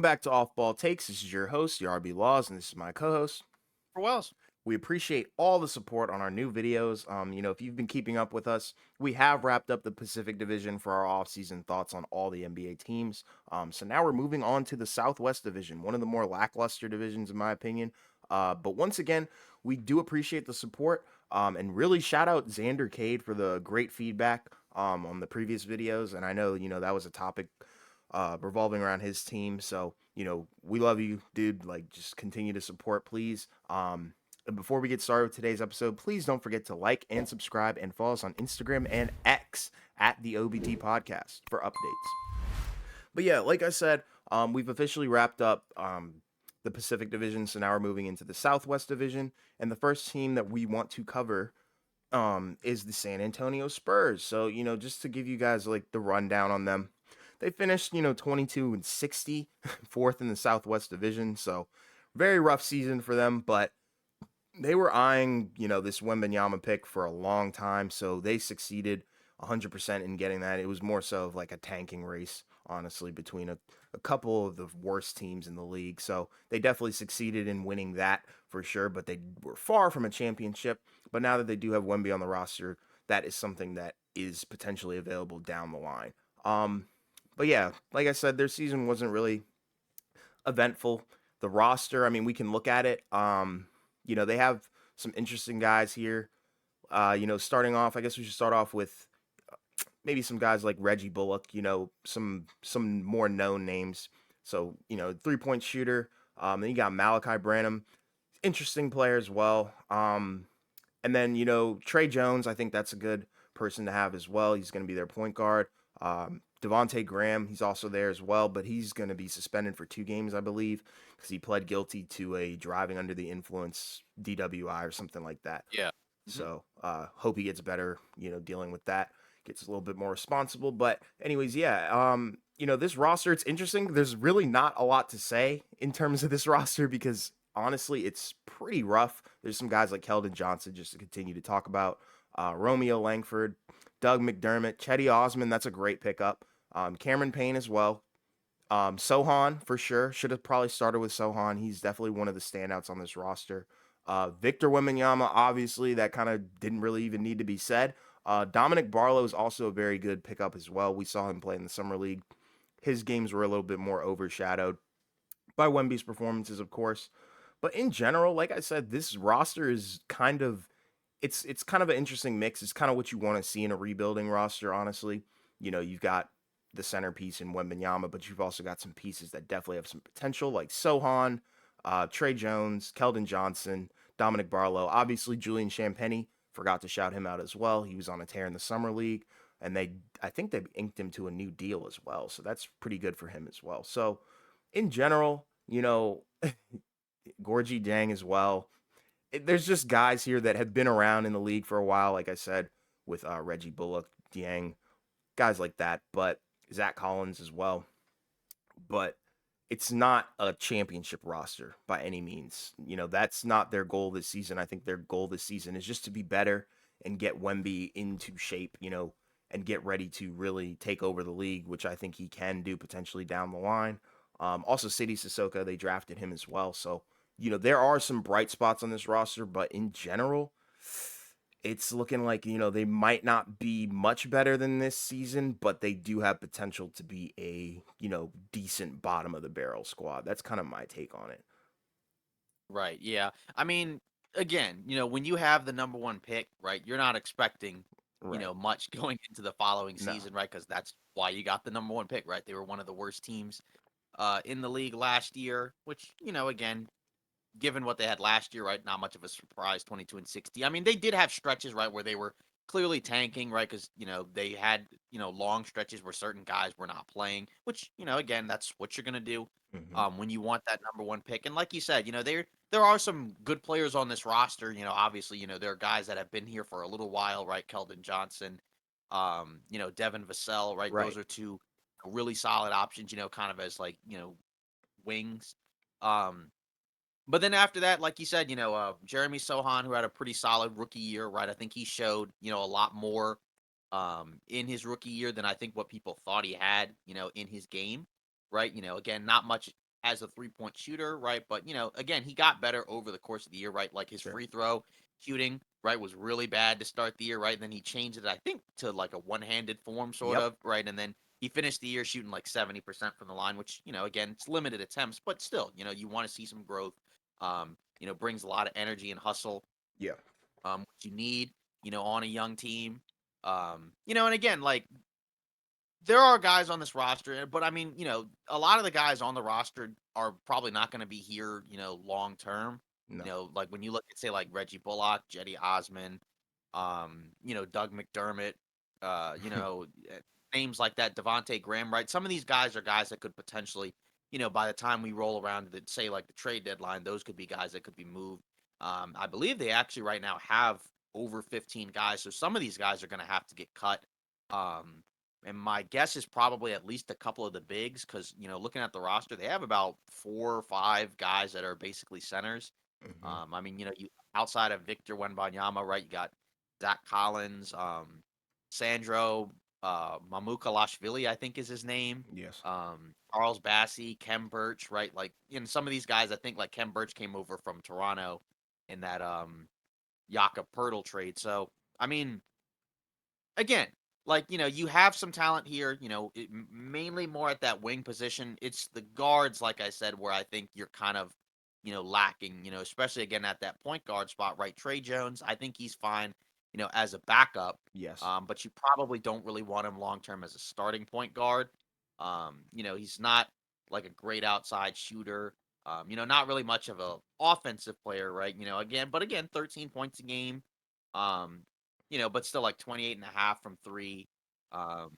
back to Off Ball Takes. This is your host, your RB Laws, and this is my co-host. For Wells. We appreciate all the support on our new videos. If you've been keeping up with us, we have wrapped up the Pacific Division for our off-season thoughts on all the NBA teams. So now we're moving on to the Southwest Division, one of the more lackluster divisions in my opinion. But once again, we do appreciate the support. And really shout out Xander Cade for the great feedback on the previous videos. And I know, that was a topic revolving around his team. So, we love you, dude. Like, just continue to support, please. And before we get started with today's episode, please don't forget to like and subscribe and follow us on Instagram and X at the OBT Podcast for updates. But yeah, like I said, we've officially wrapped up the Pacific Division, so now we're moving into the Southwest Division. And the first team that we want to cover is the San Antonio Spurs. So, just to give you guys like the rundown on them, they finished, 22 and 60, fourth in the Southwest Division. So, very rough season for them, but they were eyeing, this Wembanyama pick for a long time, so they succeeded 100% in getting that. It was more so of like a tanking race, honestly, between a couple of the worst teams in the league. So they definitely succeeded in winning that for sure, but they were far from a championship. But now that they do have Wemby on the roster, that is something that is potentially available down the line. But yeah, like I said, their season wasn't really eventful. The roster, I mean, we can look at it. They have some interesting guys here. Starting off, I guess we should start off with maybe some guys like Reggie Bullock. Some more known names. So 3-point shooter. Then you got Malachi Branham, interesting player as well. And then Trey Jones. I think that's a good person to have as well. He's going to be their point guard. Devontae Graham, he's also there as well, but he's going to be suspended for 2 games, I believe, because he pled guilty to a driving under the influence DWI or something like that. Yeah. Mhm. So hope he gets better, dealing with that, gets a little bit more responsible. But anyways, yeah, this roster, it's interesting. There's really not a lot to say in terms of this roster because honestly, it's pretty rough. There's some guys like Keldon Johnson just to continue to talk about. Romeo Langford, Doug McDermott, Chetty Osman, that's a great pickup. Cameron Payne as well. Sohan for sure. Should have probably started with Sohan. He's definitely one of the standouts on this roster. Victor Wembanyama, obviously, that kind of didn't really even need to be said. Dominic Barlow is also a very good pickup as well. We saw him play in the summer league. His games were a little bit more overshadowed by Wemby's performances, of course. But in general, like I said, this roster is kind of it's kind of an interesting mix. It's kind of what you want to see in a rebuilding roster, honestly. You've got the centerpiece in Wembanyama, but you've also got some pieces that definitely have some potential, like Sohan, Trey Jones, Keldon Johnson, Dominic Barlow. Obviously, Julian Champagnie, forgot to shout him out as well. He was on a tear in the summer league, and I think they inked him to a new deal as well. So that's pretty good for him as well. So in general, Gorgie Dang as well. There's just guys here that have been around in the league for a while, like I said, with Reggie Bullock, Dieng, guys like that, but Zach Collins as well. But it's not a championship roster by any means. That's not their goal this season. I think their goal this season is just to be better and get Wemby into shape, and get ready to really take over the league, which I think he can do potentially down the line. Also, City Sissoko, they drafted him as well. So, there are some bright spots on this roster, but in general, it's looking like, they might not be much better than this season, but they do have potential to be a, decent bottom of the barrel squad. That's kind of my take on it. Right. Yeah. I mean, again, when you have the number one pick, right, you're not expecting, Right. much going into the following No. season, right? Because that's why you got the number one pick, right? They were one of the worst teams in the league last year, which, again, given what they had last year, right? Not much of a surprise, 22 and 60. I mean, they did have stretches, right, where they were clearly tanking, right? Because, they had, long stretches where certain guys were not playing, which, again, that's what you're going to do Hmm. when you want that number one pick. And like you said, there are some good players on this roster. Obviously, there are guys that have been here for a little while, right? Keldon Johnson, Devin Vassell, right? Right. Those are two really solid options, kind of as like, wings. Um, but then after that, like you said, Jeremy Sohan, who had a pretty solid rookie year, right? I think he showed, a lot more in his rookie year than I think what people thought he had, in his game, right? Again, not much as a three-point shooter, right? But again, he got better over the course of the year, right? Like his Sure. free throw shooting, right, was really bad to start the year, right? And then he changed it, I think, to like a one-handed form, sort Yep. of, right? And then he finished the year shooting like 70% from the line, which, again, it's limited attempts, but still, you want to see some growth. Brings a lot of energy and hustle, Yeah. which you need, on a young team. And again, like there are guys on this roster, but I mean, a lot of the guys on the roster are probably not going to be here, long term. No. Like when you look at say like Reggie Bullock, Jetty Osman, Doug McDermott, names like that, Devontae Graham, right? Some of these guys are guys that could potentially, by the time we roll around to say like the trade deadline, those could be guys that could be moved. I believe they actually right now have over 15 guys, so some of these guys are going to have to get cut. Um, and my guess is probably at least a couple of the bigs because, looking at the roster, they have about 4 or 5 guys that are basically centers. Hmm. I mean, you outside of Victor Wembanyama, right? You got Zach Collins, Sandro Mamukalashvili, I think is his name. Yes. Charles Bassey, Kem Birch, right? Like, some of these guys, I think like Kem Birch came over from Toronto in that Jakob Pertl trade. So, I mean, again, like, you have some talent here, mainly more at that wing position. It's the guards, like I said, where I think you're kind of, lacking, especially again at that point guard spot, right? Trey Jones, I think he's fine, as a backup. Yes. But you probably don't really want him long term as a starting point guard. He's not like a great outside shooter. Not really much of a offensive player, right? But again, 13 points a game. Um, but still like 28.5 from three. Um,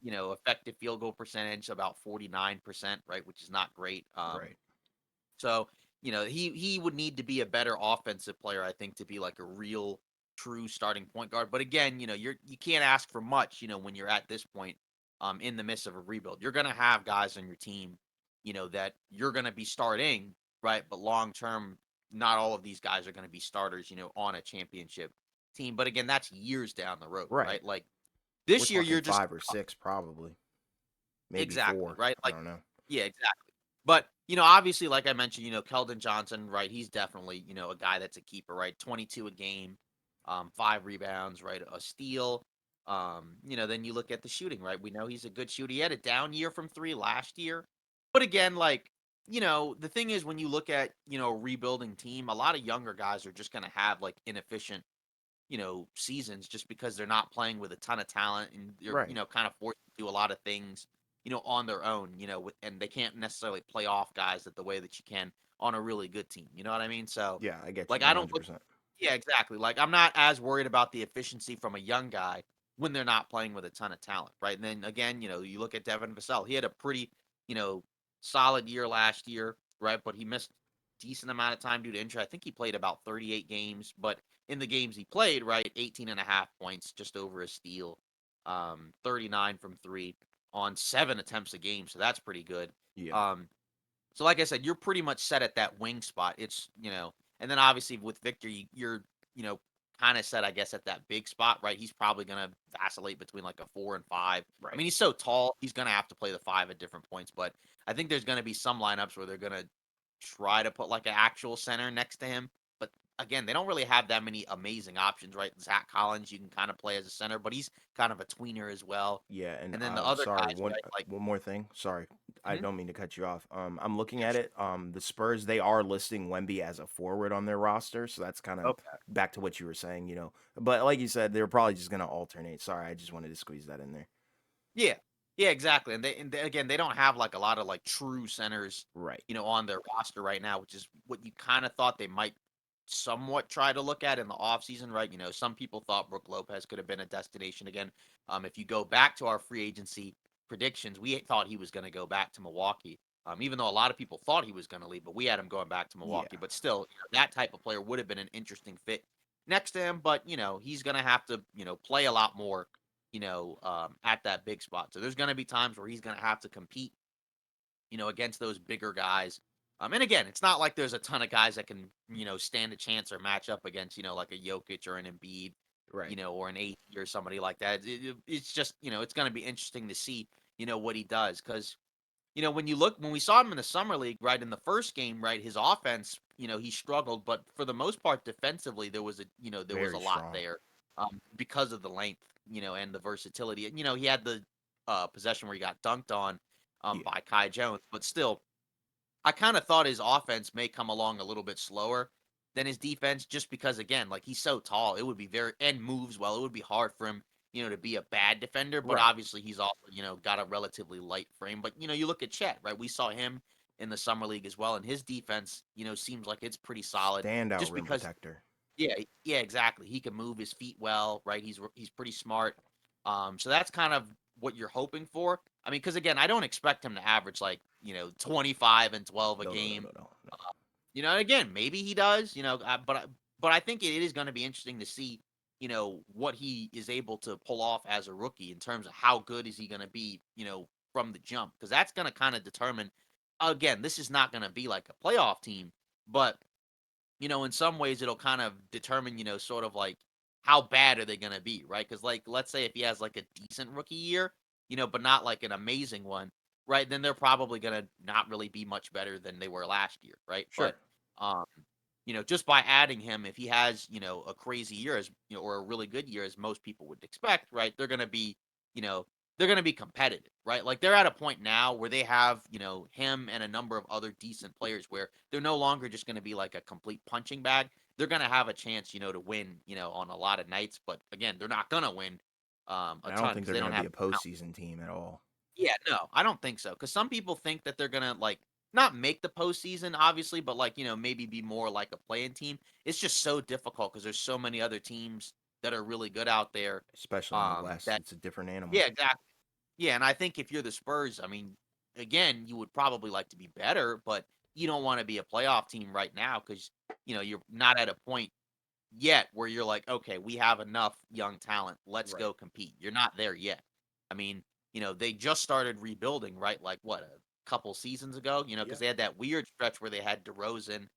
effective field goal percentage about 49%, right, which is not great. Right. So, he would need to be a better offensive player, I think, to be like a real true starting point guard. But again, you can't ask for much, when you're at this point in the midst of a rebuild. You're gonna have guys on your team, that you're gonna be starting, right? But long term, not all of these guys are gonna be starters, on a championship team. But again, that's years down the road, Right. right? Like We're this year talking you're just 5 or 6, probably, maybe exactly, 4. right? I Like don't know. yeah, exactly. But, obviously, like I mentioned, Keldon Johnson, right? He's definitely, a guy that's a keeper, right? 22 a game, 5 rebounds, right? A steal. Then you look at the shooting, right? We know he's a good shooter. He had a down year from three last year. But again, like, the thing is when you look at, a rebuilding team, a lot of younger guys are just gonna have like inefficient seasons just because they're not playing with a ton of talent and they're, Right. kind of forced to do a lot of things, on their own, and they can't necessarily play off guys that the way that you can on a really good team. You know what I mean? So, Yeah, I get like, you I don't look, 100%. yeah, exactly. Like, I'm not as worried about the efficiency from a young guy when they're not playing with a ton of talent, right? And then again, you look at Devin Vassell, he had a pretty, you know, solid year last year, right? But he missed decent amount of time due to injury. I think he played about 38 games, but in the games he played, right, 18 and a half points, just over a steal, 39 from three on 7 attempts a game. So that's pretty good. Yeah. Um, so like I said, you're pretty much set at that wing spot. And then obviously with Victor, you're, you know, kind of set, I guess, at that big spot, right? He's probably going to vacillate between like a 4 and 5. I Right. mean, he's so tall, he's going to have to play the 5 at different points, but I think there's going to be some lineups where they're going to try to put like an actual center next to him. But again, they don't really have that many amazing options, right? Zach Collins, you can kind of play as a center, but he's kind of a tweener as well. Yeah, and And then the other sorry, guys, right? Like, one more thing. Sorry, I mhm, don't mean to cut you off. I'm looking yeah, at sure. it. The Spurs, they are listing Wemby as a forward on their roster, so that's kind of Okay. back to what you were saying. But like you said, they're probably just gonna alternate. Sorry, I just wanted to squeeze that in there. Yeah. Yeah, exactly. Again, they don't have like a lot of like true centers, Right. on their roster right now, which is what you kind of thought they might somewhat try to look at in the offseason, right? Some people thought Brook Lopez could have been a destination again. If you go back to our free agency predictions, we thought he was going to go back to Milwaukee. Even though a lot of people thought he was going to leave, but we had him going back to Yeah. Milwaukee. But still, that type of player would have been an interesting fit next to him. But he's going to have to play a lot more at that big spot. So there's going to be times where he's going to have to compete, against those bigger guys. And again, it's not like there's a ton of guys that can, stand a chance or match up against, like a Jokic or an Embiid, Right. or an AD or somebody like that. It's just, it's going to be interesting to see, what he does because when we saw him in the summer league, right, in the first game, right, his offense, he struggled, but for the most part, defensively, there was a Very lot strong. there, because of the length, and the versatility. And, he had the possession where he got dunked on, Yeah. by Kai Jones, but still, I kind of thought his offense may come along a little bit slower than his defense, just because again, like he's so tall, it would be very and moves well. It would be hard for him, to be a bad defender. But Right. obviously, he's also got a relatively light frame. But you look at Chet, right? We saw him in the summer league as well, and his defense, seems like it's pretty solid. Standout Just rim because, protector. yeah, yeah, exactly. He can move his feet well, right? He's pretty smart. So that's kind of what you're hoping for. I mean, because again, I don't expect him to average like 25 and 12 a No, no, no, game. no, no, no. And again, maybe he does, but I think it is going to be interesting to see, what he is able to pull off as a rookie in terms of how good is he going to be, from the jump, because that's going to kind of determine. Again, this is not going to be like a playoff team, but in some ways it'll kind of determine, sort of like how bad are they going to be, right? Because like let's say if he has like a decent rookie year, but not like an amazing one, right? Then they're probably going to not really be much better than they were last year, right? But Sure. um, just by adding him, if he has, a crazy year as or a really good year as most people would expect, right? You know, they're going to be competitive, right? Like they're at a point now where they have, him and a number of other decent players where they're no longer just going to be like a complete punching bag. They're going to have a chance, to win, on a lot of nights. But again, they're not going to win a And I don't ton think because they're they going don't to be have a the talent. postseason team at all. Yeah, no, I don't think so. Because some people think that they're going to like not make the postseason, obviously, but like, maybe be more like a playing team. It's just so difficult because there's so many other teams that are really good out there. Especially in the West. That It's a different animal. Yeah, exactly. Yeah, and I think if you're the Spurs, I mean, again, you would probably like to be better, but you don't want to be a playoff team right now because you're not at a point yet where you're like, okay, we have enough young talent. Let's Right. go compete. You're not there yet. I mean, they just started rebuilding, right? Like what, a couple seasons ago, because Yeah. they had that weird stretch where they had DeRozan,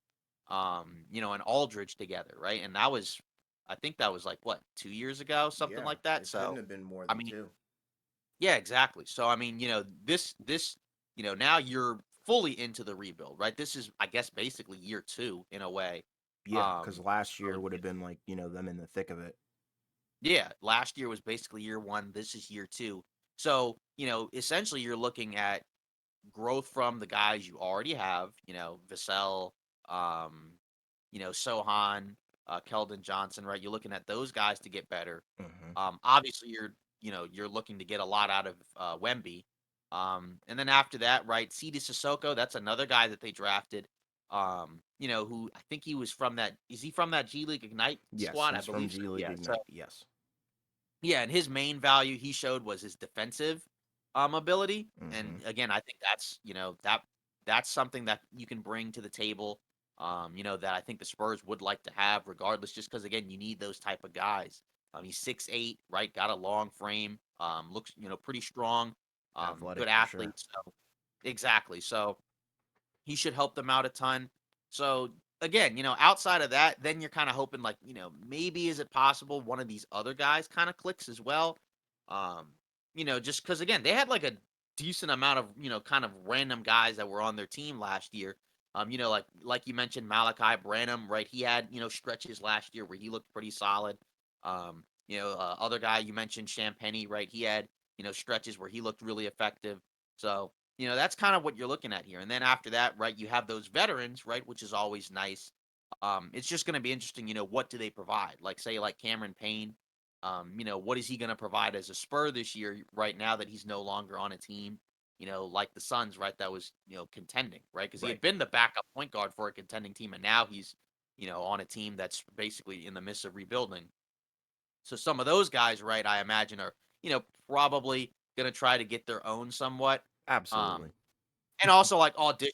and Aldridge together, right? And that was, I think that was like what, 2 years ago, something Yeah. like that. It couldn't So, have been more I than mean, two. yeah, exactly. So I mean, this, now you're fully into the rebuild, right? This is, I guess, basically year two in a way. Yeah. Because last So year would have been like, them in the thick of it. yeah, last year was basically year one. This is year two. So essentially, you're looking at growth from the guys you already have. Vassell, um, Sohan, Keldon Johnson, right? You're looking at those guys to get better. Hmm. Obviously, you're looking to get a lot out of Wemby. And then after that, right, Sidi Sissoko, that's another guy that they drafted. Who I think he was from that. Is he from that G League Ignite Yes. squad? I He's from believe so. G League Yeah. So Ignite. Yes. yeah, and his main value he showed was his defensive ability. And Hmm. again, I think that's something that you can bring to the table. That I think the Spurs would like to have, regardless, just because again, you need those type of guys. He's 6'8", right? Got a long frame. Looks pretty strong. Good Athletic for athlete. sure. So exactly. So he should help them out a ton. So again, outside of that, then you're kind of hoping like, maybe is it possible one of these other guys kind of clicks as well? Um, just because again, they had like a decent amount of, kind of random guys that were on their team last year. Like you mentioned, Malachi Branham, right? He had, stretches last year where he looked pretty solid. Other guy you mentioned, Champagny, right? He had, stretches where he looked really effective. So that's kind of what you're looking at here. And then after that, right, you have those veterans, right, which is always nice. It's just going to be interesting, what do they provide? Like, say, like Cameron Payne, what is he going to provide as a Spur this year, right now that he's no longer on a team, like the Suns, right, that was, contending, right? Because he Right. had been the backup point guard for a contending team, and now he's, on a team that's basically in the midst of rebuilding. So some of those guys, right, I imagine are, probably going to try to get their own somewhat. Um, Absolutely. and also, like, audition,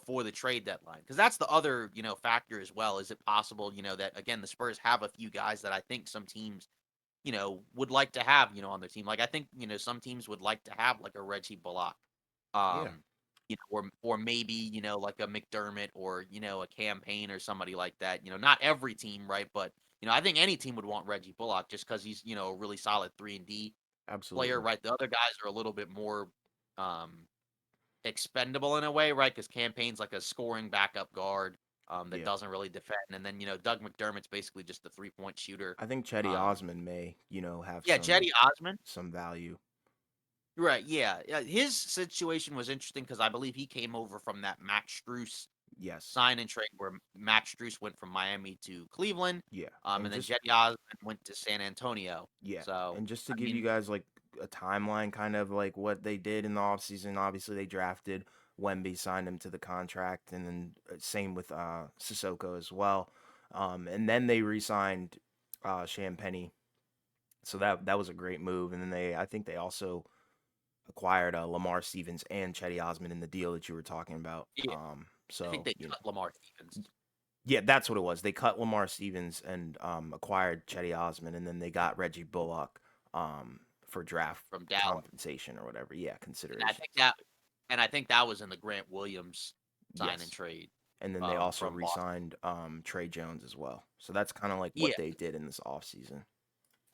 for the trade deadline, because that's the other, factor as well. Is it possible, that again the Spurs have a few guys that I think some teams, would like to have, on their team. Like I think, some teams would like to have like a Reggie Bullock, Yeah. um, or maybe, like a McDermott or a campaign or somebody like that. Not every team, right? But I think any team would want Reggie Bullock just because he's a really solid 3 and D player, Absolutely. right? The other guys are a little bit more, um, expendable in a way, right? Because Campaign's like a scoring backup guard that Yeah. doesn't really defend, and then Doug McDermott's basically just a 3-point shooter. I think Chetty Um, Osman may, have yeah, Jetty Osman. some value. Right, yeah. His situation was interesting because I believe he came over from that Max Strus Yes. sign and trade where Max Strus went from Miami to Cleveland, Yeah. and And then just Jetty Osman went to San Antonio. Yeah, So, and just to I give you mean, guys like a timeline, kind of like what they did in the offseason, obviously they drafted Wemby, signed him to the contract, and then same with Sissoko as well. And then they re-signed Champagny, so that was a great move. And then I think they also acquired Lamar Stevens and Chetty Osman in the deal that you were talking about. yeah, I think So they cut Lamar Stevens yeah, that's what it was. They cut Lamar Stevens and acquired Chetty Osman, and then they got Reggie Bullock for draft from Dallas. compensation or whatever. Yeah, And I think considerations. that and I think that was in the Grant Williams sign and Yes. trade, And then they also from Boston. re-signed Trey Jones as well. So that's kind of like Yeah, what they did in this offseason.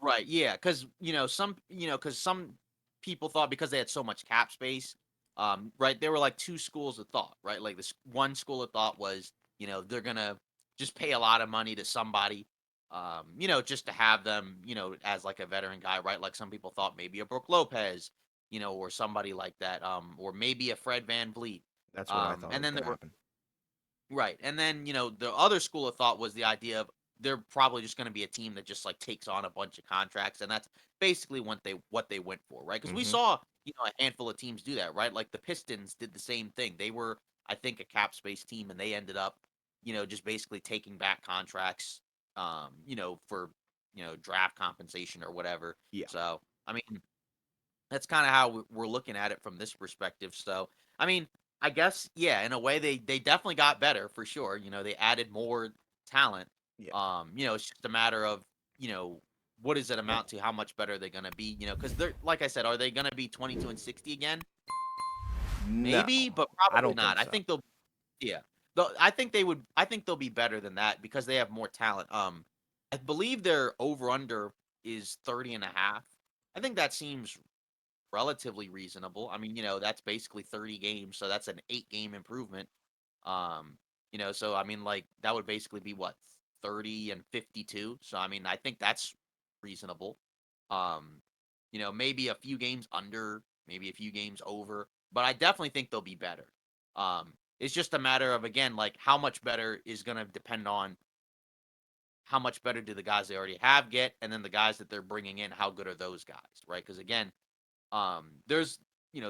right, yeah, because because some people thought because they had so much cap space, right, there were, like, 2 schools of thought, right? Like, this one school of thought was, they're gonna just pay a lot of money to somebody, just to have them, as, like, a veteran guy, right? Like, some people thought maybe a Brook Lopez, or somebody like that, or maybe a Fred VanVleet, That's what I thought and was then going there to were happen. right, and then, the other school of thought was the idea of they're probably just gonna be a team that just, like, takes on a bunch of contracts, and that's basically what they went for, right? Because we Hmm. saw, a handful of teams do that, right? Like, the Pistons did the same thing. They were, I think, a cap space team, and they ended up, just basically taking back contracts, for, draft compensation or whatever. Yeah. So, I mean, that's kinda how we're looking at it from this perspective, so, I mean, I guess, yeah, in a way, they definitely got better for sure, they added more talent, Yeah. it's just a matter of, what does it And amount to, how much better are they gonna be, because 'cause they're like I said, are they gonna be 22 and 60 again? no, Maybe, but I probably don't not. think I so. think they'll yeah. I think they'll be better than that because they have more talent, I believe their over under is 30 and a half. I think that seems relatively reasonable. I mean, that's basically 30 games, so that's an 8-game improvement. So I mean, like that would basically be what 30 and 52. So I mean, I think that's reasonable. Um, maybe a few games under, maybe a few games over, but I definitely think they'll be better. It's just a matter of again, like how much better is going to depend on how much better do the guys they already have get, and then the guys that they're bringing in, how good are those guys, right? Because again, there's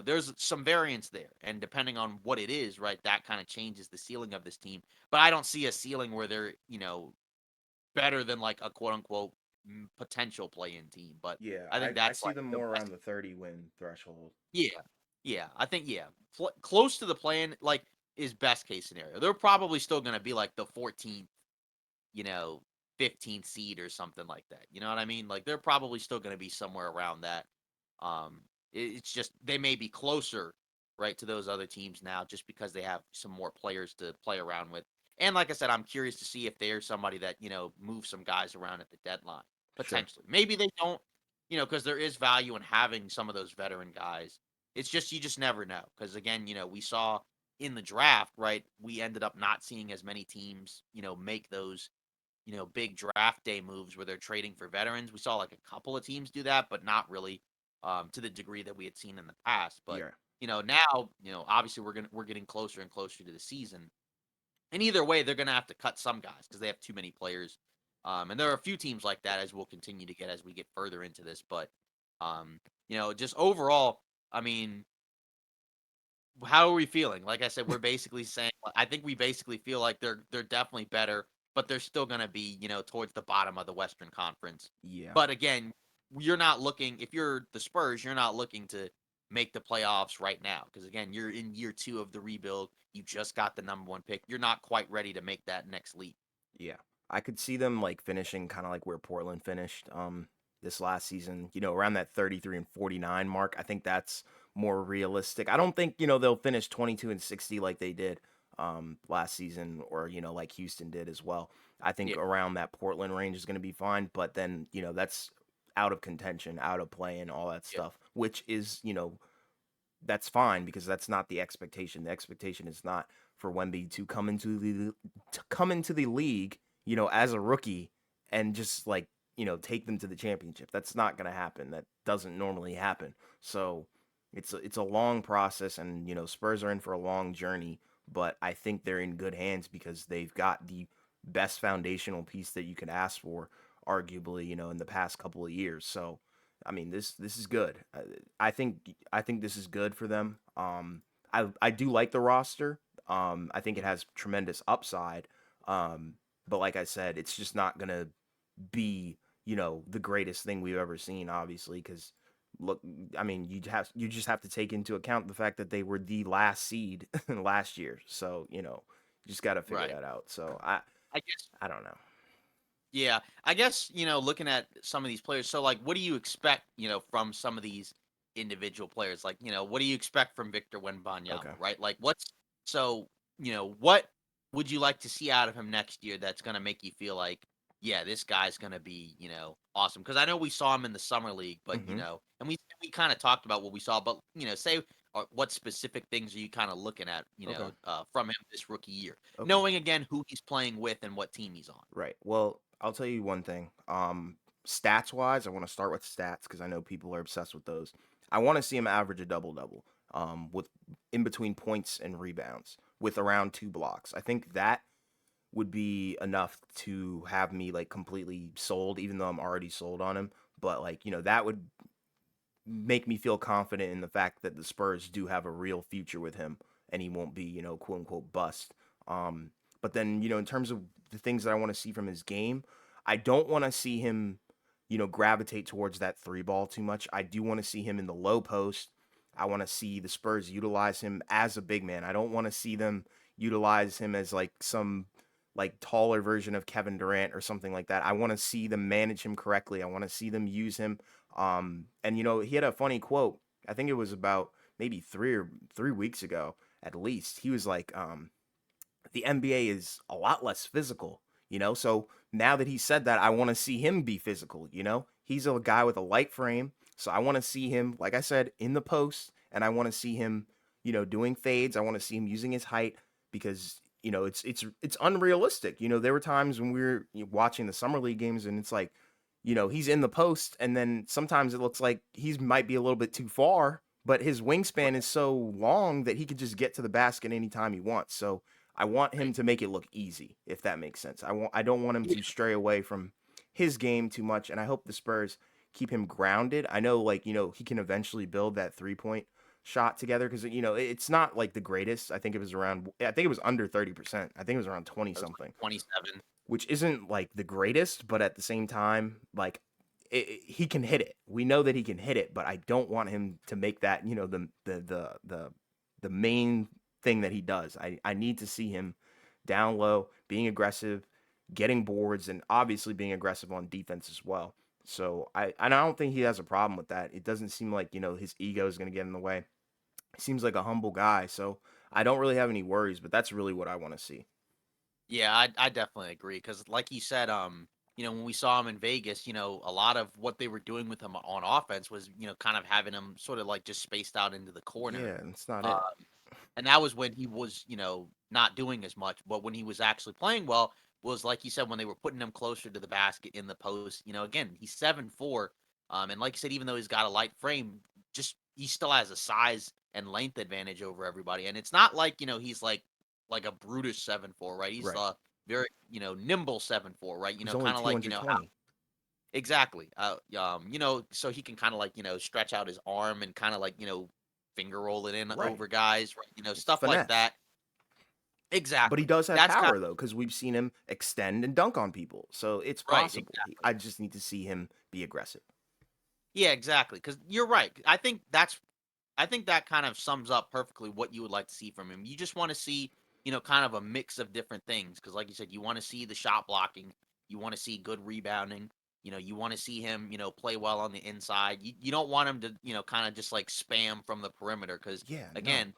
there's some variance there, and depending on what it is, right, that kind of changes the ceiling of this team. But I don't see a ceiling where they're better than like a quote unquote potential play-in team. But Yeah, I think I that's see like them the more best. around the 30 win threshold. Yeah, yeah, I think yeah, close to the play-in like is best case scenario. They're probably still going to be like the 14th, you know, 15th seed or something like that. You know what I mean? Like they're probably still going to be somewhere around that. It's just they may be closer, right, to those other teams now, just because they have some more players to play around with. And like I said, I'm curious to see if they're somebody that moves some guys around at the deadline Sure. potentially. Maybe they don't, because there is value in having some of those veteran guys. It's just you just never know because again, we saw in the draft, right? We ended up not seeing as many teams, make those big draft day moves where they're trading for veterans. We saw like a couple of teams do that, but not really to the degree that we had seen in the past. But Yeah. now, obviously we're getting closer and closer to the season, and either way, they're gonna have to cut some guys because they have too many players. And there are a few teams like that as we'll continue to get as we get further into this. But just overall, I mean, how are we feeling? Like I said, we're basically saying I think we basically feel like they're definitely better, but they're still gonna be, towards the bottom of the Western Conference. Yeah. But again, you're not looking if you're the Spurs, you're not looking to make the playoffs right now. Because again, you're in year two of the rebuild. You just got the number one pick. You're not quite ready to make that next leap. Yeah. I could see them like finishing kind of like where Portland finished this last season, around that 33 and 49 mark. I think that's more realistic. I don't think, they'll finish 22 and 60 like they did last season or, like Houston did as well. I Yeah. think around that Portland range is going to be fine, but then, that's out of contention, out of play and all that Yeah. stuff, which is, that's fine because that's not the expectation. The expectation is not for Wemby to come into the league, as a rookie and just like, take them to the championship. That's not going to happen. That doesn't normally happen. So it's a long process, and Spurs are in for a long journey, but I think they're in good hands because they've got the best foundational piece that you could ask for, arguably, in the past couple of years. So I mean, this is good. I think this is good for them. I do like the roster. I think it has tremendous upside. Um, but like I said, it's just not gonna be the greatest thing we've ever seen, obviously, because look, I mean, you just have to take into account the fact that they were the last seed last year. So you just got to figure Right. that out. So I guess I don't know. Yeah, I guess, looking at some of these players, so like what do you expect, from some of these individual players? Like, what do you expect from Victor Wembanyama, Okay. right? Like so, what would you like to see out of him next year that's going to make you feel like, yeah, this guy's going to be, awesome? Because I know we saw him in the summer league, but Hmm. and we kind of talked about what we saw, but say what specific things are you kind of looking at, Okay. from him this rookie year, Okay. knowing again who he's playing with and what team he's on. Right. Well, I'll tell you one thing. Stats wise, I want to start with stats because I know people are obsessed with those. I want to see him average a double double, with in between points and rebounds, with around 2 blocks. I think that would be enough to have me like completely sold, even though I'm already sold on him. But like, that would make me feel confident in the fact that the Spurs do have a real future with him and he won't be, quote unquote bust. Um, but then, in terms of the things that I want to see from his game, I don't want to see him, gravitate towards that three ball too much. I do want to see him in the low post. I want to see the Spurs utilize him as a big man. I don't want to see them utilize him as like some like taller version of Kevin Durant or something like that. I want to see them manage him correctly. I want to see them use him. And he had a funny quote. I think it was about maybe 3 weeks ago at least. He was like, the NBA is a lot less physical. So now that he said that, I want to see him be physical. He's a guy with a light frame, so I want to see him, like I said, in the post, and I want to see him, doing fades. I want to see him using his height because it's unrealistic. There were times when we were watching the summer league games, and it's like, he's in the post, and then sometimes it looks like he's might be a little bit too far, but his wingspan is so long that he could just get to the basket anytime he wants. So I want him Right. to make it look easy, if that makes sense. I don't want him to stray away from his game too much, and I hope the Spurs keep him grounded. I know, like, he can eventually build that 3-point shot together because it's not like the greatest. I think it was under 30%. I think it was around 20 That was like something, 27. which isn't like the greatest, but at the same time, like, he can hit it. We know that he can hit it, but I don't want him to make that the main thing that he does. I need to see him down low, being aggressive, getting boards, and obviously being aggressive on defense as well. So I don't think he has a problem with that. It doesn't seem like his ego is going to get in the way. He seems like a humble guy, so I don't really have any worries. But that's really what I want to see. Yeah, I definitely agree because, like you said, when we saw him in Vegas, a lot of what they were doing with him on offense was, kind of having him sort of like just spaced out into the corner. Yeah, that's not Uh, it. and that was when he was, not doing as much. But when he was actually playing well, was like you said, when they were putting him closer to the basket in the post. Again, he's 7'4", and like you said, even though he's got a light frame, just he still has a size and length advantage over everybody. And it's not like he's like a brutish 7'4", right? He's Right. very nimble 7'4", right? He's only Kind of like how 220. exactly. So he can kind of like stretch out his arm and kind of like finger roll it in Right. over guys, right? It's Stuff like finesse. that. But he Exactly. does have That's kind power though, because we've seen him extend and dunk on people. So it's right. possible. Exactly. I just need to see him be aggressive. Yeah, exactly. Because you're right. I think that kind of sums up perfectly what you would like to see from him. You just want to see, kind of a mix of different things. Because, like you said, you want to see the shot blocking, you want to see good rebounding, you want to see him, play well on the inside. You don't want him to, kind of just like spam from the perimeter. Because Yeah, no. again,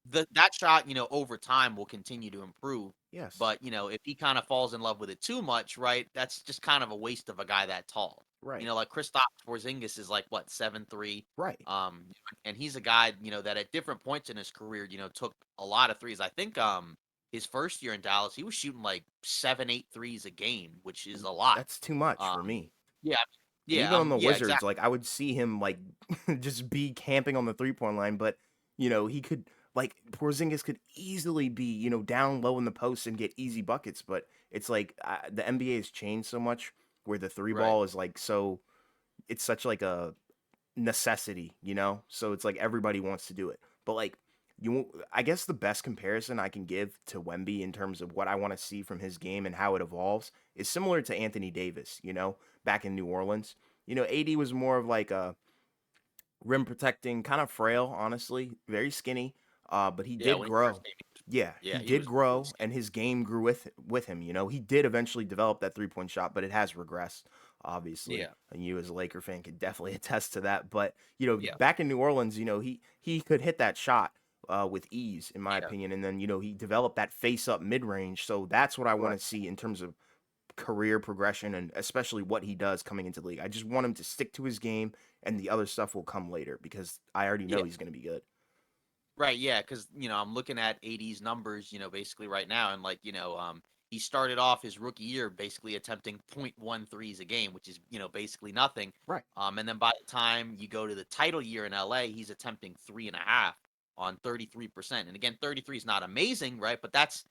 that shot, over time will continue to improve. Yes. But if he kind of falls in love with it too much, right, that's just kind of a waste of a guy that tall. Right. Like Kristaps Porzingis is like what 7'3", Right. um, and he's a guy that at different points in his career took a lot of threes. I think his first year in Dallas he was shooting like 7, 8 threes a game, which is a lot. That's too much for Um, me. yeah, And even on the yeah, Wizards, exactly, like I would see him like just be camping on the 3-point line, but he could like Porzingis could easily be, down low in the post and get easy buckets, but it's like the NBA has changed so much where the three right. ball is like it's such like a necessity. So it's like everybody wants to do it. But like I guess the best comparison I can give to Wemby in terms of what I want to see from his game and how it evolves is similar to Anthony Davis, back in New Orleans. AD was more of like a rim protecting, kind of frail, honestly, very skinny. But he Yeah, did when he first grow. came, Yeah, he yeah, he did was really grow, skinny. and his game grew with him. He did eventually develop that 3-point shot, but it has regressed, obviously. Yeah, And you, as a Laker fan, could definitely attest to that. But yeah, back in New Orleans, he could hit that shot with ease, in my yeah, opinion. And then he developed that face up mid range. So that's what I want right. to see in terms of career progression and especially what he does coming into the league. I just want him to stick to his game and the other stuff will come later because I already Yeah. know he's going to be good. Right, yeah, because I'm looking at AD's numbers, basically right now, and like, he started off his rookie year basically attempting .1 threes a game, which is, basically nothing. Right. And then by the time you go to the title year in LA, he's attempting 3.5 on 33%. And again, 33 is not amazing, right? But that's,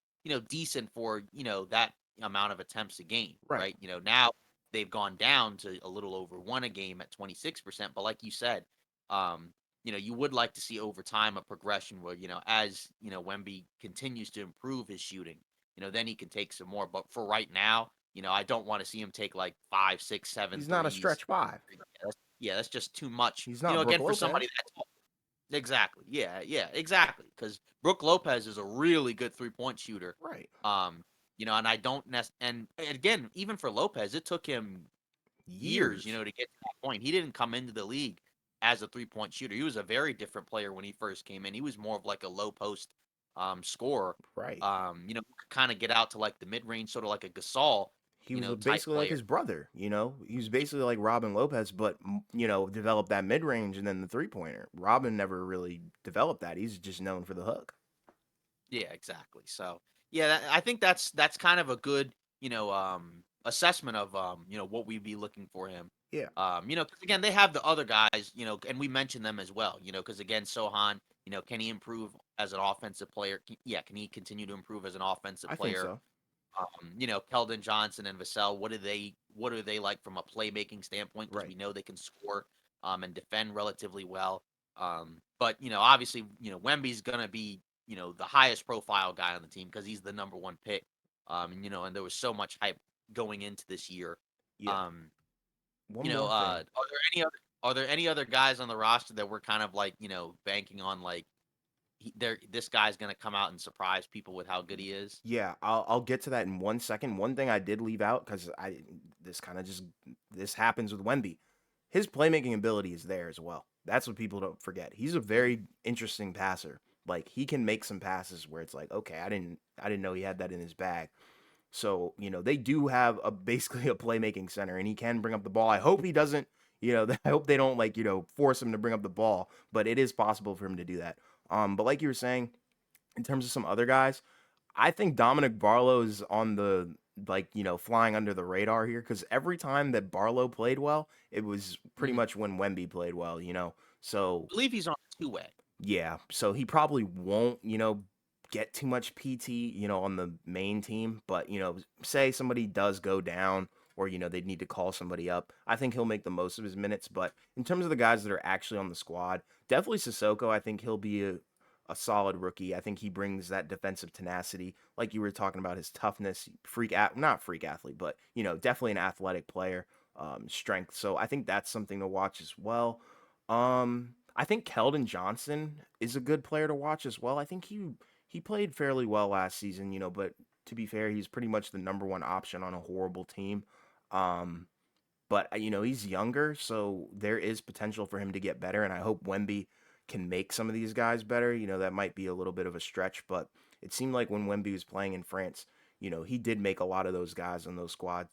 decent for, that amount of attempts a game, Right. right? Now they've gone down to a little over one a game at 26%. But like you said, um, you would like to see over time a progression where, as, Wemby continues to improve his shooting, then he can take some more. But for right now, I don't want to see him take like five, six, seven He's not a threes. stretch five. Yeah, that's just too much. He's not Brooke Again, for somebody Lopez. that's exactly. Yeah, exactly. Because Brooke Lopez is a really good 3-point shooter. Right. Um, and I don't and again, even for Lopez, it took him years, Years. to get to that point. He didn't come into the league as a 3-point shooter. He was a very different player when he first came in. He was more of like a low post scorer. Right. Kind of get out to like the mid range, sort of like a Gasol, He was type basically like player. his brother. He was Y- basically like Robin Lopez, but developed that mid range and then the 3-pointer. Robin never really developed that. He's just known for the hook. Yeah, exactly. So yeah, I think that's kind of a good assessment of what we'd be looking for him. Yeah, 'Cause again, they have the other guys, and we mentioned them as well, because again, Sohan, can he improve as an offensive player? Yeah, can he continue to improve as an offensive I think player? so. Keldon Johnson and Vassell, what are they like from a playmaking standpoint? Because Right. we know they can score and defend relatively well. But obviously, Wemby's gonna be, the highest profile guy on the team because he's the number one pick. And there was so much hype going into this year. Yeah. Um, One more thing. are there any other guys on the roster that we're kind of like, banking on like this guy's gonna come out and surprise people with how good he is? Yeah, I'll get to that in 1 second. One thing I did leave out because I this kind of just this happens with Wemby. His playmaking ability is there as well. That's what people don't forget. He's a Mhm. very interesting passer. Like he can make some passes where it's like, okay, I didn't know he had that in his bag. So, they do have a basically a playmaking center and he can bring up the ball. I hope he doesn't, I hope they don't like, force him to bring up the ball, but it is possible for him to do that. But like you were saying, in terms of some other guys, I think Dominic Barlow is on the like, flying under the radar here because every time that Barlow played well, it was pretty Mhm. much when Wemby played well. I So believe he's on a two-way. yeah, so he probably won't, get too much PT, on the main team, but say somebody does go down or they need to call somebody up, I think he'll make the most of his minutes, but in terms of the guys that are actually on the squad, definitely Sissoko, I think he'll be a solid rookie. I think he brings that defensive tenacity, like you were talking about his toughness, not freak athlete, but definitely an athletic player, strength. So I think that's something to watch as well. I think Keldon Johnson is a good player to watch as well. I think he played fairly well last season, but to be fair, he's pretty much the number one option on a horrible team. Um, but he's younger, so there is potential for him to get better, and I hope Wemby can make some of these guys better. That might be a little bit of a stretch, but it seemed like when Wemby was playing in France, he did make a lot of those guys on that squad,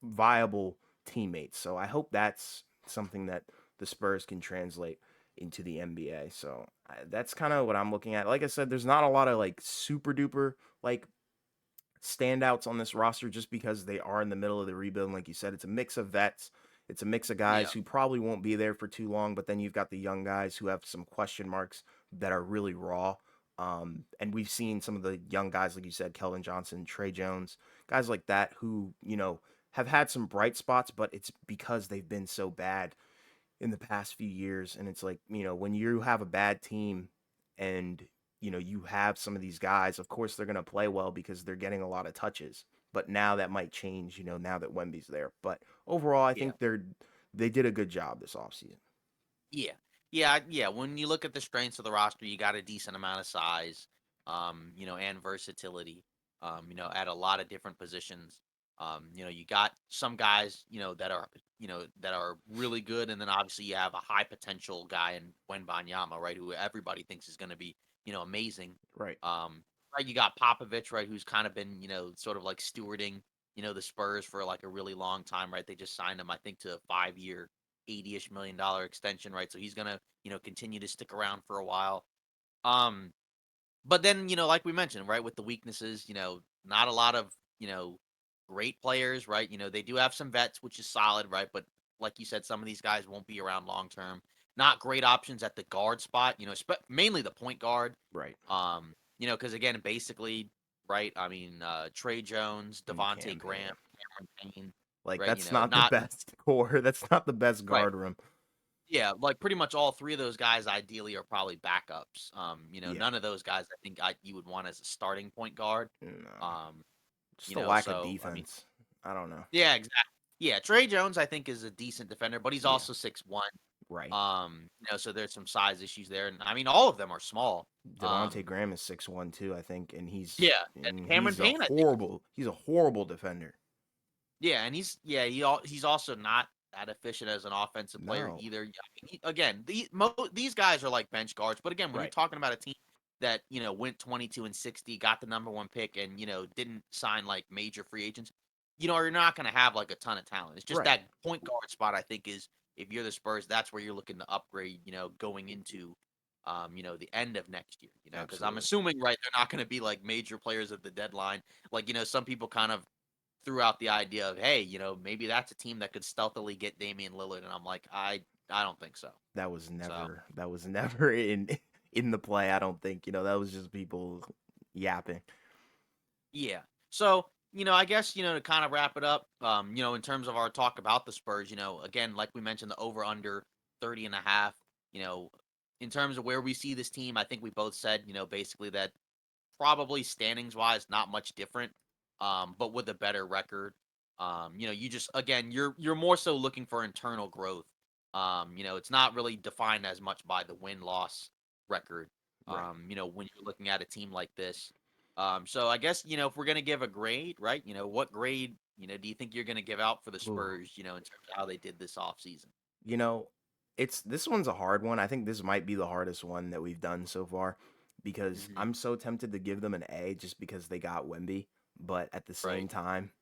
viable teammates. So I hope that's something that the Spurs can translate into the NBA. So that's kind of what I'm looking at. Like I said, there's not a lot of like super duper like standouts on this roster just because they are in the middle of the rebuild. And like you said, it's a mix of vets. It's a mix of Yeah, guys who probably won't be there for too long, but then you've got the young guys who have some question marks that are really raw. And we've seen some of the young guys, like you said, Kelvin Johnson, Trey Jones, guys like that who, have had some bright spots, but it's because they've been so bad in the past few years. And it's like, when you have a bad team and, you have some of these guys, of course they're going to play well because they're getting a lot of touches. But now that might change, now that Wemby's there. But overall, I yeah. think they did a good job this offseason. Yeah. Yeah. When you look at the strengths of the roster, you got a decent amount of size, and versatility, at a lot of different positions. You got some guys, that are really good, and then obviously you have a high potential guy in Wenbanyama, right, who everybody thinks is going to be, amazing. Right. Right, you got Popovich, right, who's kind of been, sort of like stewarding, the Spurs for like a really long time, right? They just signed him, I think, to a 5 year, $80-ish million extension, right? So he's gonna, continue to stick around for a while. Um, but then, like we mentioned, right, with the weaknesses, not a lot of, great players, right? They do have some vets, which is solid, right? But like you said, some of these guys won't be around long term. Not great options at the guard spot, mainly the point guard. Right. Because again, basically, right? I mean, Trey Jones, And Devontae Graham, campaign. Cameron Payne, Like, right? that's not the Not best core. That's not the best right. guard room. Yeah, like pretty much all three of those guys ideally are probably backups. Yeah. None of those guys I think you would want as a starting point guard. No. Um, Just a lack of so I mean, defense. I don't know. yeah, exactly. Yeah, Trey Jones I think is a decent defender, but he's Yeah. also 6'1". Right. So there's some size issues there, and I mean all of them are small. Devontae Um, Graham is 6'1" too, I think, and he's yeah, and and Cameron he's a Payne I think. horrible defender. Yeah, and he's also not that efficient as an offensive player No. either. Yeah, I mean, again, these guys are like bench guards, but again, when you're Right. talking about a team that went 22-60, got the number one pick, and didn't sign like major free agents, you're not going to have like a ton of talent. It's just Right. that point guard spot. I think is if you're the Spurs, that's where you're looking to upgrade. Going into the end of next year. Because I'm Absolutely. assuming right, they're not going to be like major players at the deadline. Like some people kind of threw out the idea of, hey, maybe that's a team that could stealthily get Damian Lillard, and I'm like, I don't think so. So That was never in the play, I don't think. That was just people yapping. yeah. So I guess to kind of wrap it up, in terms of our talk about the Spurs, again, like we mentioned, the over under 30 and a half. You know, in terms of where we see this team, I think we both said, basically that probably standings wise, not much different, but with a better record. You just again, you're more so looking for internal growth. It's not really defined as much by the win loss record. Right. When you're looking at a team like this. So I guess if we're gonna give a grade, right? What grade do you think you're gonna give out for the Ooh. Spurs? In terms of how they did this offseason? You know, this one's a hard one. I think this might be the hardest one that we've done so far because Hmm. I'm so tempted to give them an A just because they got Wemby, but at the Right. same time,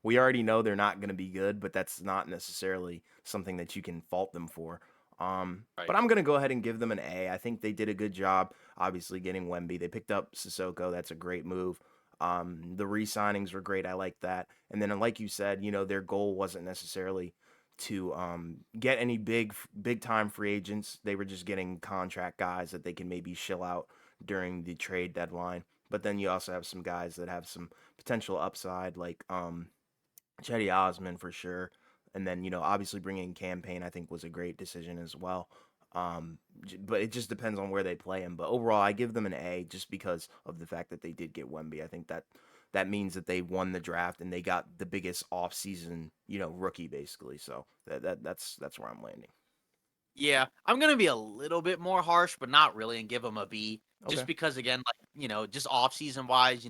we already know they're not going to be good, but that's not necessarily something that you can fault them for. Right. But I'm going to go ahead and give them an A. I think they did a good job, obviously, getting Wemby. They picked up Sissoko. That's a great move. The re-signings were great. I like that. And then, like you said, their goal wasn't necessarily to get any big time free agents. They were just getting contract guys that they can maybe shill out during the trade deadline. But then you also have some guys that have some potential upside, like Chetty Osman for sure. And then obviously bringing campaign I think was a great decision as well. But it just depends on where they play him. But overall, I give them an A just because of the fact that they did get Wemby. I think that means that they won the draft and they got the biggest offseason, rookie basically. So that's where I'm landing. Yeah, I'm gonna be a little bit more harsh, but not really, and give them a B. Just Okay. because, again, like just off season wise,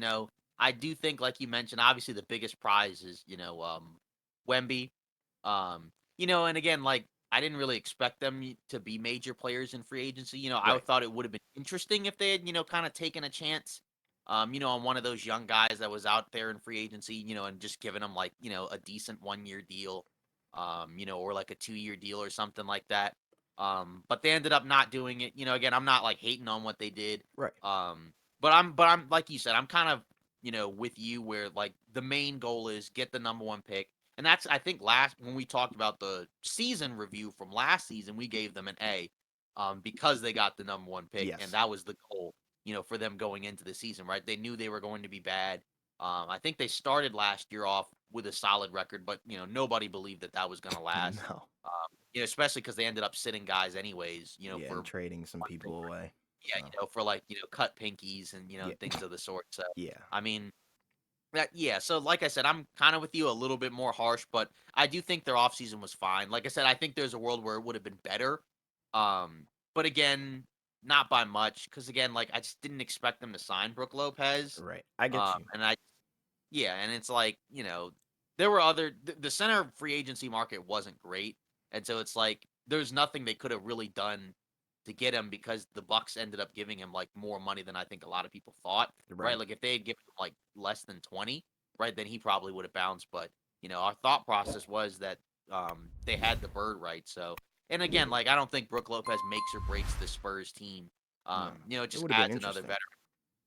I do think, like you mentioned, obviously the biggest prize is Wemby. And again, like I didn't really expect them to be major players in free agency. I Right. thought it would have been interesting if they had kind of taken a chance, on one of those young guys that was out there in free agency, and just giving them like, a decent 1 year deal, or like a 2 year deal or something like that. But they ended up not doing it. Again, I'm not like hating on what they did. Right. But I'm like you said, I'm kind of, with you where like the main goal is get the number one pick. And that's I think last when we talked about the season review from last season, we gave them an A because they got the number one pick, and Yes. that was the goal, for them going into the season, right? They knew they were going to be bad. I think they started last year off with a solid record, but nobody believed that that was going to last. No. Especially because they ended up sitting guys anyways, Yeah, and for trading some one thing, people away. yeah, So for like cut pinkies and yeah, things of the sort. So yeah, I mean, yeah, so like I said, I'm kind of with you a little bit more harsh, but I do think their offseason was fine. Like I said, I think there's a world where it would have been better. But again, not by much, because again, like I just didn't expect them to sign Brooke Lopez. right. I get you. And I Yeah, and it's like, there were the center free agency market wasn't great. And so it's like there's nothing they could have really done to get him because the Bucks ended up giving him like more money than I think a lot of people thought, right? Right. Like if they had given him like less than 20, right, then he probably would have bounced. But, our thought process was that they had the bird right. So and again, like I don't think Brooke Lopez makes or breaks the Spurs team. No. It It just would have been adds another interesting. veteran.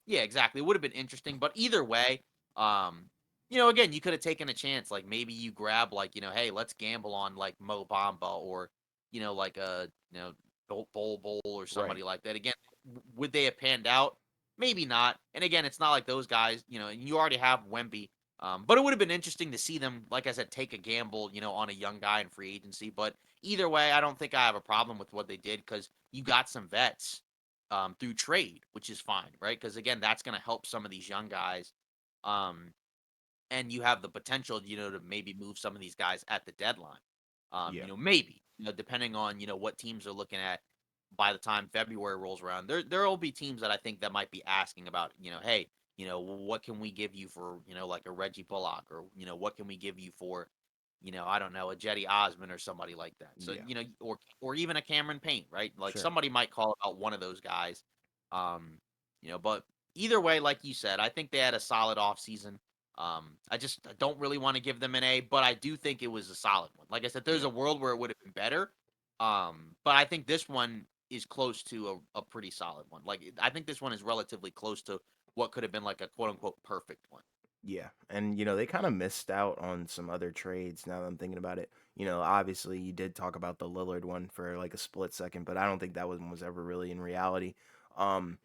Yeah, exactly. It would have been interesting, but either way, um, again, you could have taken a chance. Like maybe you grab like, hey, let's gamble on like Mo Bamba or, like a Bol or Right. somebody like that. Again, would they have panned out? Maybe not. And again, it's not like those guys, and you already have Wemby. But it would have been interesting to see them, like I said, take a gamble, on a young guy in free agency. But either way, I don't think I have a problem with what they did because you got some vets through trade, which is fine, right? Because again, that's going to help some of these young guys. Um, and you have the potential, to maybe move some of these guys at the deadline. Yeah. Maybe, depending on, what teams are looking at by the time February rolls around. There will be teams that I think that might be asking about, hey, what can we give you for, like a Reggie Bullock or, what can we give you for, I don't know, a Jetty Osman or somebody like that. So, Yeah. or even a Cameron Payne, right? Like Sure. somebody might call out one of those guys. Um, but either way, like you said, I think they had a solid offseason. I don't really want to give them an A, but I do think it was a solid one. Like I said, there's Yeah. a world where it would have been better. But I think this one is close to a pretty solid one. Like I think this one is relatively close to what could have been like a quote unquote perfect one. Yeah, and they kind of missed out on some other trades now that I'm thinking about it. Obviously you did talk about the Lillard one for like a split second, but I don't think that one was ever really in reality. Um,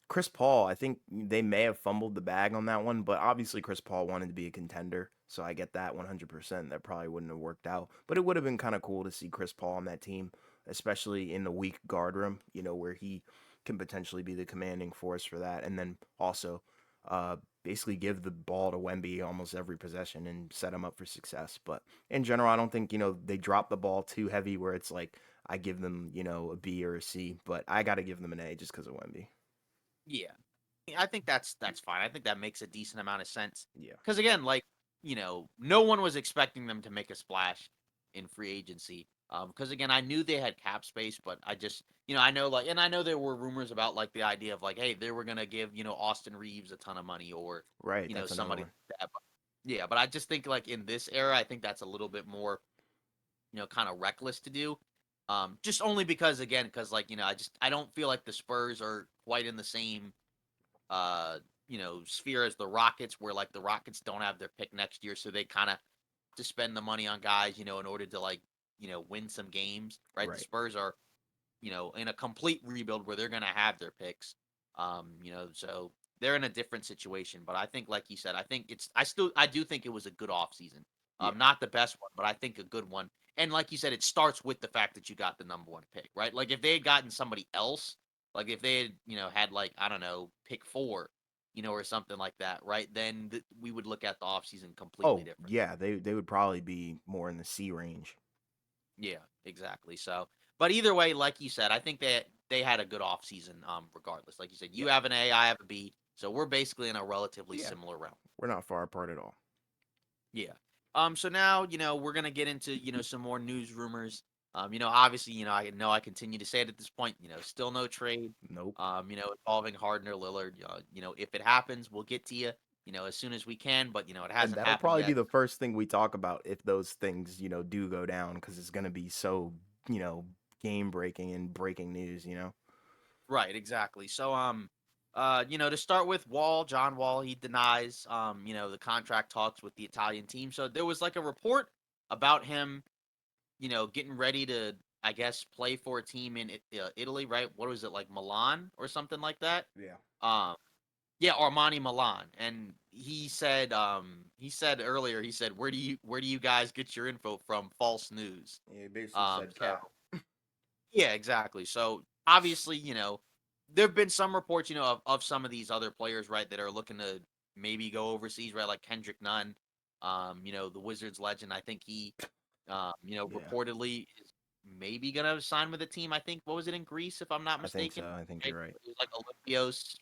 Chris Paul, I think they may have fumbled the bag on that one, but obviously Chris Paul wanted to be a contender, so I get that 100%. That probably wouldn't have worked out, but it would have been kind of cool to see Chris Paul on that team, especially in the weak guard room, where he can potentially be the commanding force for that, and then also uh, basically give the ball to Wemby almost every possession and set him up for success. But in general, I don't think, they drop the ball too heavy where it's like I give them, a B or a C, but I got to give them an A just because of Wemby. Yeah. I think that's fine. I think that makes a decent amount of sense. Yeah. Because again, like no one was expecting them to make a splash in free agency. Because again, I knew they had cap space, but I just I know like, and I know there were rumors about like the idea of like, hey, they were gonna give Austin Reeves a ton of money or Right. That's another somebody one. like that. But, yeah, but I just think like in this era, I think that's a little bit more kind of reckless to do. Just only because again, because like I don't feel like the Spurs are quite in the same uh, sphere as the Rockets, where like the Rockets don't have their pick next year, so they kind of to spend the money on guys, in order to like, win some games, right? The Right. Spurs are, in a complete rebuild where they're gonna have their picks. So they're in a different situation. But I think, like you said, I do think it was a good offseason. Yeah. Not the best one, but I think a good one. And like you said, it starts with the fact that you got the number one pick, right? Like if they had gotten somebody else, like if they had, had like, I don't know, pick four, or something like that, right? Then we would look at the offseason completely Oh, different. yeah. They would probably be more in the C range. Yeah, exactly. So, but either way, like you said, I think that they had a good offseason, regardless. Like you said, you Yeah. have an A, I have a B. So we're basically in a relatively Yeah. similar realm. We're not far apart at all. Yeah. So now, we're gonna get into, some more news rumors. Obviously, I know I continue to say it at this point, still no trade. Nope. Involving Harden or Lillard. If it happens, we'll get to you, as soon as we can. But it And hasn't that'll happened probably be yet. the first thing we talk about if those things, do go down because it's going to be so, you know, game breaking and breaking news. Right, exactly. So, to start with, John Wall, he denies, the contract talks with the Italian team. So there was like a report about him, getting ready to, I guess, play for a team in Italy, right? What was it, like Milan or something like that? Yeah. Um, yeah, Armani Milan, and he said earlier, he said, where do you guys get your info from? False news. Yeah, he basically said So cap. yeah, exactly. So obviously, there have been some reports, of some of these other players, right, that are looking to maybe go overseas, right? Like Kendrick Nunn, the Wizards legend. I think he, Yeah, reportedly is maybe gonna sign with a team. I think what was it in Greece, if I'm not I think so. mistaken? I think Right? you're right. It was like Olympios,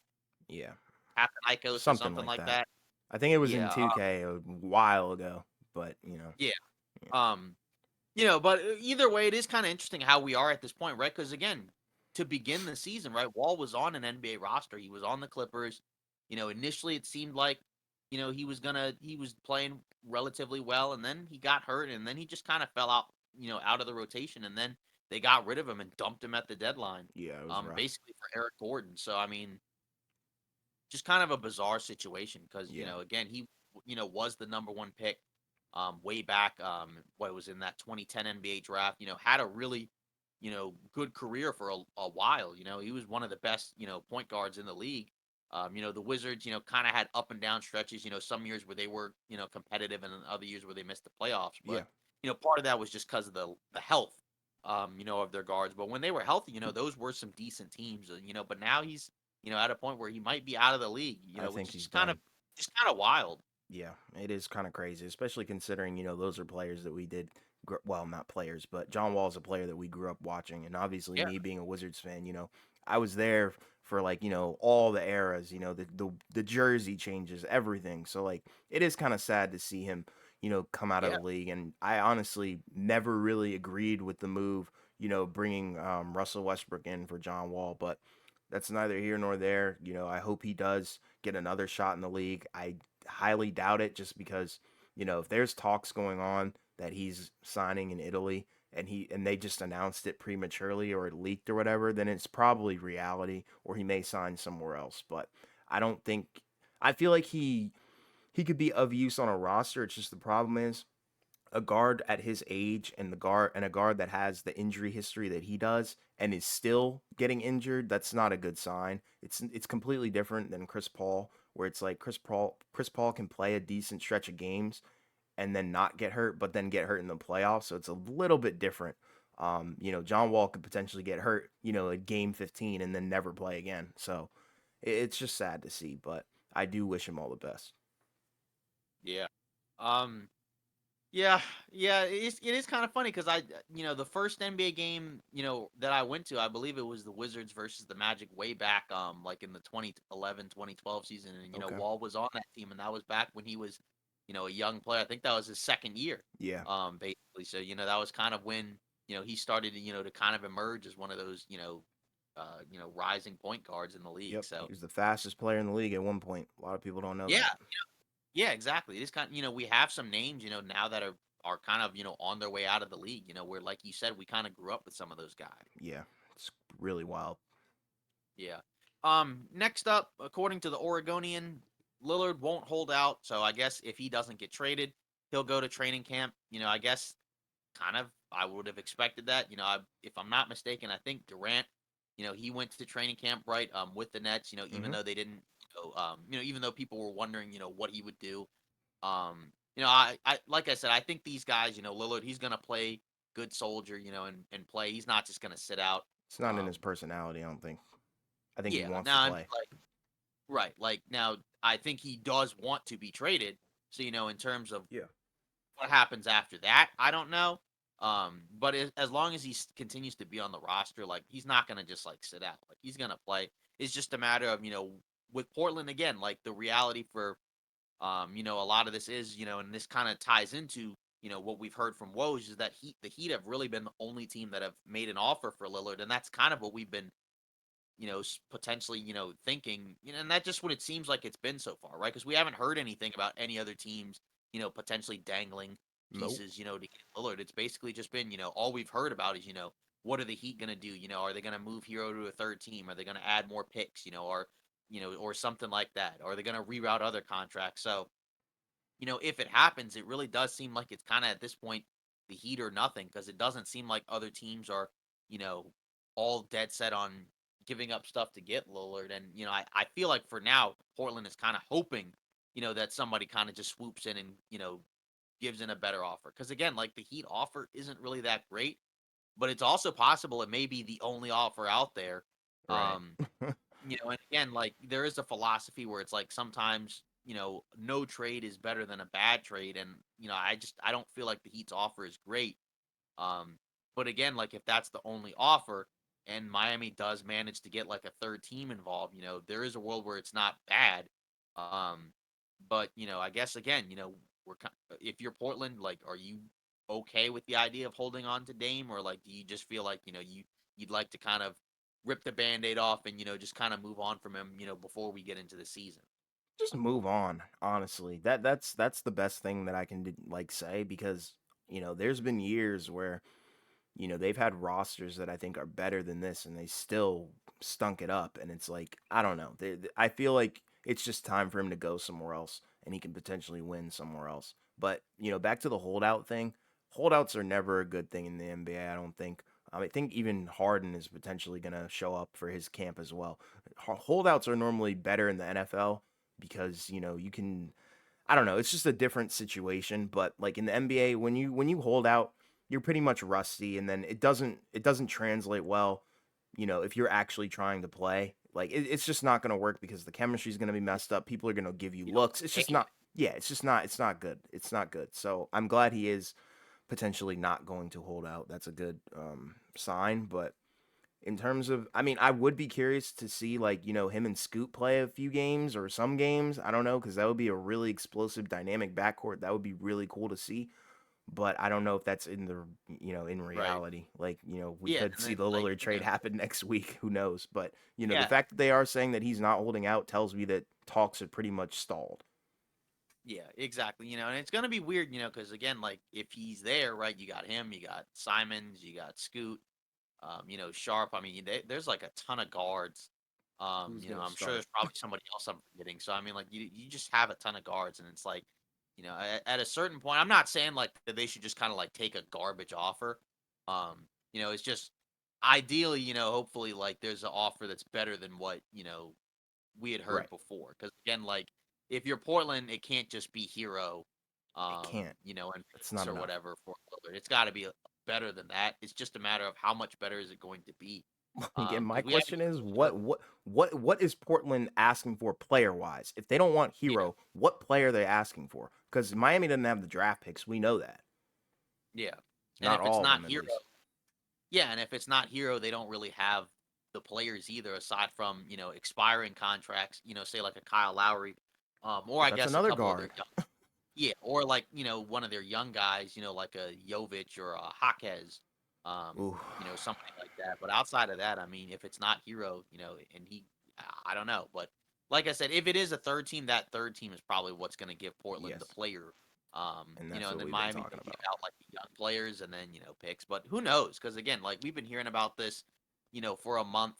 Yeah, Panathinaikos, or something something like like that. that. I think it was in Yeah, 2K a while ago, but yeah. yeah, Um, but either way, it is kind of interesting how we are at this point, right? Because again, to begin the season, right, Wall was on an NBA roster. He was on the Clippers. Initially it seemed like, he was playing relatively well, and then he got hurt, and then he just kind of fell out, out of the rotation, and then they got rid of him and dumped him at the deadline, yeah, it was rough. basically for Eric Gordon. So I mean, just kind of a bizarre situation because Yeah, again he was the number one pick way back what was in that 2010 NBA draft. Had a really good career for a while. He was one of the best point guards in the league. The Wizards kind of had up and down stretches. Some years where they were competitive and then other years where they missed the playoffs. But yeah, part of that was just because of the health of their guards. But when they were healthy, those were some decent teams. But now he's at a point where he might be out of the league, I which think is he's just done. kind of wild. Yeah, it is kind of crazy, especially considering, those are players that we did, well, not players, but John Wall's a player that we grew up watching. And obviously, Yeah, me being a Wizards fan, I was there for like, all the eras, the jersey changes, everything. So, like, it is kind of sad to see him, come out of yeah, the league. And I honestly never really agreed with the move, bringing Russell Westbrook in for John Wall. But that's neither here nor there. I hope he does get another shot in the league. I highly doubt it just because, if there's talks going on that he's signing in Italy and they just announced it prematurely or it leaked or whatever, then it's probably reality or he may sign somewhere else. But I don't think I feel like he could be of use on a roster. It's just the problem is a guard at his age and a guard that has the injury history that he does and is still getting injured, that's not a good sign. It's completely different than Chris Paul, where it's like Chris Paul can play a decent stretch of games and then not get hurt, but then get hurt in the playoffs. So it's a little bit different. John Wall could potentially get hurt, at game 15 and then never play again. So it's just sad to see, but I do wish him all the best. yeah. Um, yeah, yeah. It is kind of funny because the first NBA game, that I went to, I believe it was the Wizards versus the Magic way back, like in the 2011 2012 season, and Okay. Wall was on that team, and that was back when he was, a young player. I think that was his second year, Yeah. basically. So that was kind of when he started, to kind of emerge as one of those, rising point guards in the league. Yep. So He was the fastest player in the league at one point. A lot of people don't know yeah, that. yeah, exactly. It is kind of, we have some names, now that are kind of, on their way out of the league, where like you said, we kind of grew up with some of those guys. Yeah, it's really wild. Yeah. Next up, according to the Oregonian, Lillard won't hold out. So I guess if he doesn't get traded, he'll go to training camp. I guess kind of I would have expected that. If I'm not mistaken, I think Durant, he went to training camp right with the Nets. Even Hmm. though they didn't, even though people were wondering, what he would do. I like I said, I think these guys, Lillard, he's gonna play good soldier, and play. He's not just gonna sit out. It's not in his Um, personality, I don't think. I think he yeah. wants to Now I'm play. like right, like now I think he does want to be traded. So in terms of Yeah. what happens after that, I don't know. But as long as continues to be on the roster, like he's not gonna just like sit out. Like he's gonna play. It's just a matter of with Portland again, like the reality for a lot of this is and this kind of ties into what we've heard from Woj is that the Heat have really been the only team that have made an offer for Lillard, and that's kind of what we've been, potentially, thinking, and that's just what it seems like it's been so far, right? Because we haven't heard anything about any other teams, potentially dangling Nope. pieces, to get Lillard. It's basically just been, all we've heard about is, what are the Heat going to do? Are they going to move Hero to a third team? Are they going to add more picks? Or something like that? Are they going to reroute other contracts? So, if it happens, it really does seem like it's kind of at this point the Heat or nothing because it doesn't seem like other teams are, you know, all dead set on giving up stuff to get Lillard. And, I feel like for now, Portland is kind of hoping, that somebody kind of just swoops in and, gives in a better offer. Because again, like the Heat offer isn't really that great, but it's also possible it may be the only offer out there. Right. Um, and again, like there is a philosophy where it's like sometimes, no trade is better than a bad trade. And, I don't feel like the Heat's offer is great. Um, but again, like if that's the only offer and Miami does manage to get like a third team involved, there is a world where it's not bad. Um, but I guess again, if you're Portland, like, are you okay with the idea of holding on to Dame, or like, do you just feel like you'd like to kind of rip the band-aid off and just kind of move on from him, before we get into the season? Just move on, honestly. That's the best thing that I can like say because, there's been years where they've had rosters that I think are better than this, and they still stunk it up. And it's like, I don't know. I feel like it's just time for him to go somewhere else, and he can potentially win somewhere else. But back to the holdout thing. Holdouts are never a good thing in the NBA. I don't think. I think even Harden is potentially going to show up for his camp as well. Holdouts are normally better in the NFL because you can, I don't know. It's just a different situation. But like in the NBA, when you hold out, you're pretty much rusty, and then it doesn't translate well. If you're actually trying to play, like it's just not going to work because the chemistry is going to be messed up. People are going to give you You don't looks. It's get just paid. not. Yeah, it's just not. It's not good. It's not good. So I'm glad he is potentially not going to hold out. That's a good sign. But in terms of, I mean, I would be curious to see like him and Scoot play a few games or some games. I don't know because that would be a really explosive, dynamic backcourt. That would be really cool to see. But I don't know if that's in the in Right. reality. Like we Yeah. could And see then the like, Lillard trade happen next week. Who knows? But the yeah. fact that they are saying that he's not holding out tells me that talks are pretty much stalled. Yeah, exactly. And it's gonna be weird, because again, like if he's there, right? You got him, you got Simons, you got Scoot, Sharp. I mean, there's like a ton of guards. Who's gonna I'm sure start? there's probably somebody else I'm forgetting. So I mean, like you just have a ton of guards, and it's like, at a certain point, I'm not saying like that they should just kind of like take a garbage offer. It's just ideally, hopefully, like there's an offer that's better than what we had heard Right. before. Because again, like if you're Portland, it can't just be Hero, It can't. and That's picks not or enough. whatever for Lillard. It's got to be better than that. It's just a matter of how much better is it going to be. Again, my Because we haven't, question is, you know, what is Portland asking for player wise? If they don't want yeah, Hero, what player are they asking for? Because Miami doesn't have the draft picks. We know that. yeah. And Not if it's all of not them, at Hero, least. yeah, and if it's not Hero, they don't really have the players either, aside from expiring contracts. Say like a Kyle Lowry, or But I that's guess a another couple of their guard. young. Yeah, or like, one of their young guys, like a Jovic or a Jaquez, Ooh, something like that. But outside of that, I mean, if it's not Hero, and I don't know. But like I said, if it is a third team, that third team is probably what's going to give Portland the yes, player. and that's And what then we've been Miami talking will give about. out like the young players and then, picks. But who knows? Because again, like we've been hearing about this, for a month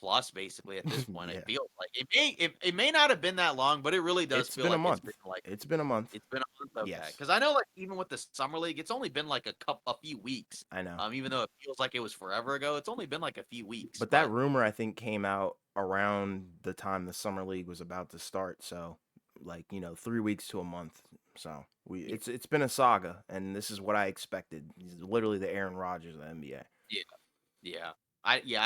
plus basically at this point. It Yeah, feels like it may not have been that long, but it really does it's feel been a like it's month. been like It's been a month. it's been a month, okay? Yes, Because I know, like, even with the summer league, it's only been like a few weeks. I know. Even though it feels like it was forever ago, it's only been like a few weeks. But that But rumor I think came out around the time the summer league was about to start. So, like 3 weeks to a month. So we yeah, it's been a saga, and this is what I expected. He's literally the Aaron Rodgers of the NBA. yeah, yeah.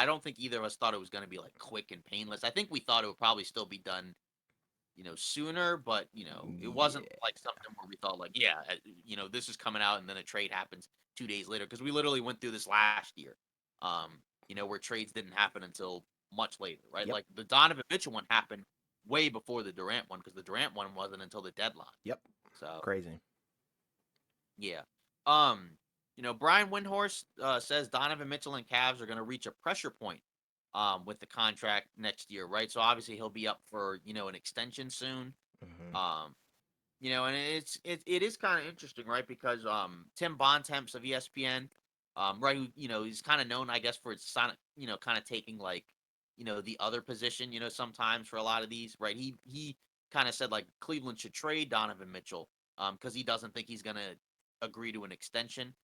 I don't think either of us thought it was gonna be like quick and painless. I think we thought it would probably still be done, sooner, but it wasn't Yeah. like something where we thought like, yeah, this is coming out and then a trade happens 2 days later because we literally went through this last year. Where trades didn't happen until much later, right? Yep. Like the Donovan Mitchell one happened way before the Durant one because the Durant one wasn't until the deadline. Yep. So Crazy. Yeah. Brian Windhorst says Donovan Mitchell and Cavs are going to reach a pressure point with the contract next year, right? So obviously he'll be up for an extension soon. Hmm. Um, and it is kind of interesting, right? Because Tim Bontemps of ESPN, right, he's kind of known, I guess, for his kind of taking like the other position, sometimes for a lot of these, right? He kind of said like Cleveland should trade Donovan Mitchell, because he doesn't think he's gonna agree to an extension.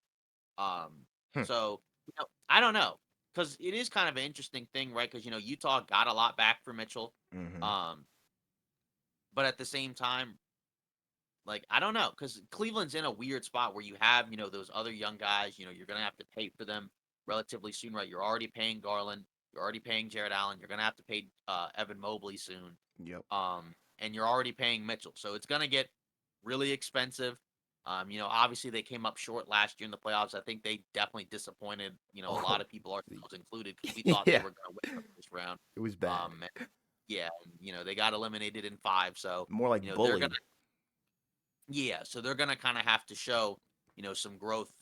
Um, Hmm. so I don't know, because it is kind of an interesting thing, right? Because Utah got a lot back for Mitchell, Hmm. um, but at the same time, like, I don't know, because Cleveland's in a weird spot where you have, those other young guys, you're gonna have to pay for them relatively soon, right? You're already paying Garland, you're already paying Jared Allen, you're gonna have to pay Evan Mobley soon. Yep. And you're already paying Mitchell. So it's gonna get really expensive. Obviously they came up short last year in the playoffs. I think they definitely disappointed, a lot Oh, of people, ourselves included, because we thought they yeah. were gonna win the first round. It was bad. And yeah, and, they got eliminated in five. So, More like they're gonna bullied. yeah, so they're gonna kind of have to show, some growth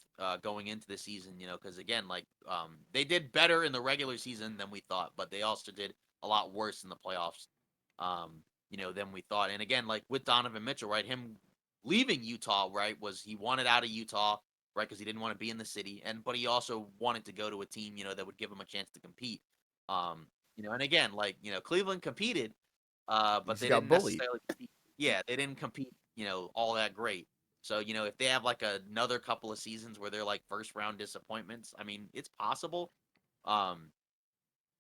going into the season, because again, like they did better in the regular season than we thought, but they also did a lot worse in the playoffs, than we thought. And again, like with Donovan Mitchell, right, him leaving Utah, right, was he wanted out of Utah, right, because he didn't want to be in the city, but he also wanted to go to a team, that would give him a chance to compete. And again, like Cleveland competed, He but just they got didn't bullied. necessarily compete. Yeah, they didn't compete, all that great. So, if they have like another couple of seasons where they're like first round disappointments, I mean, it's possible. Um,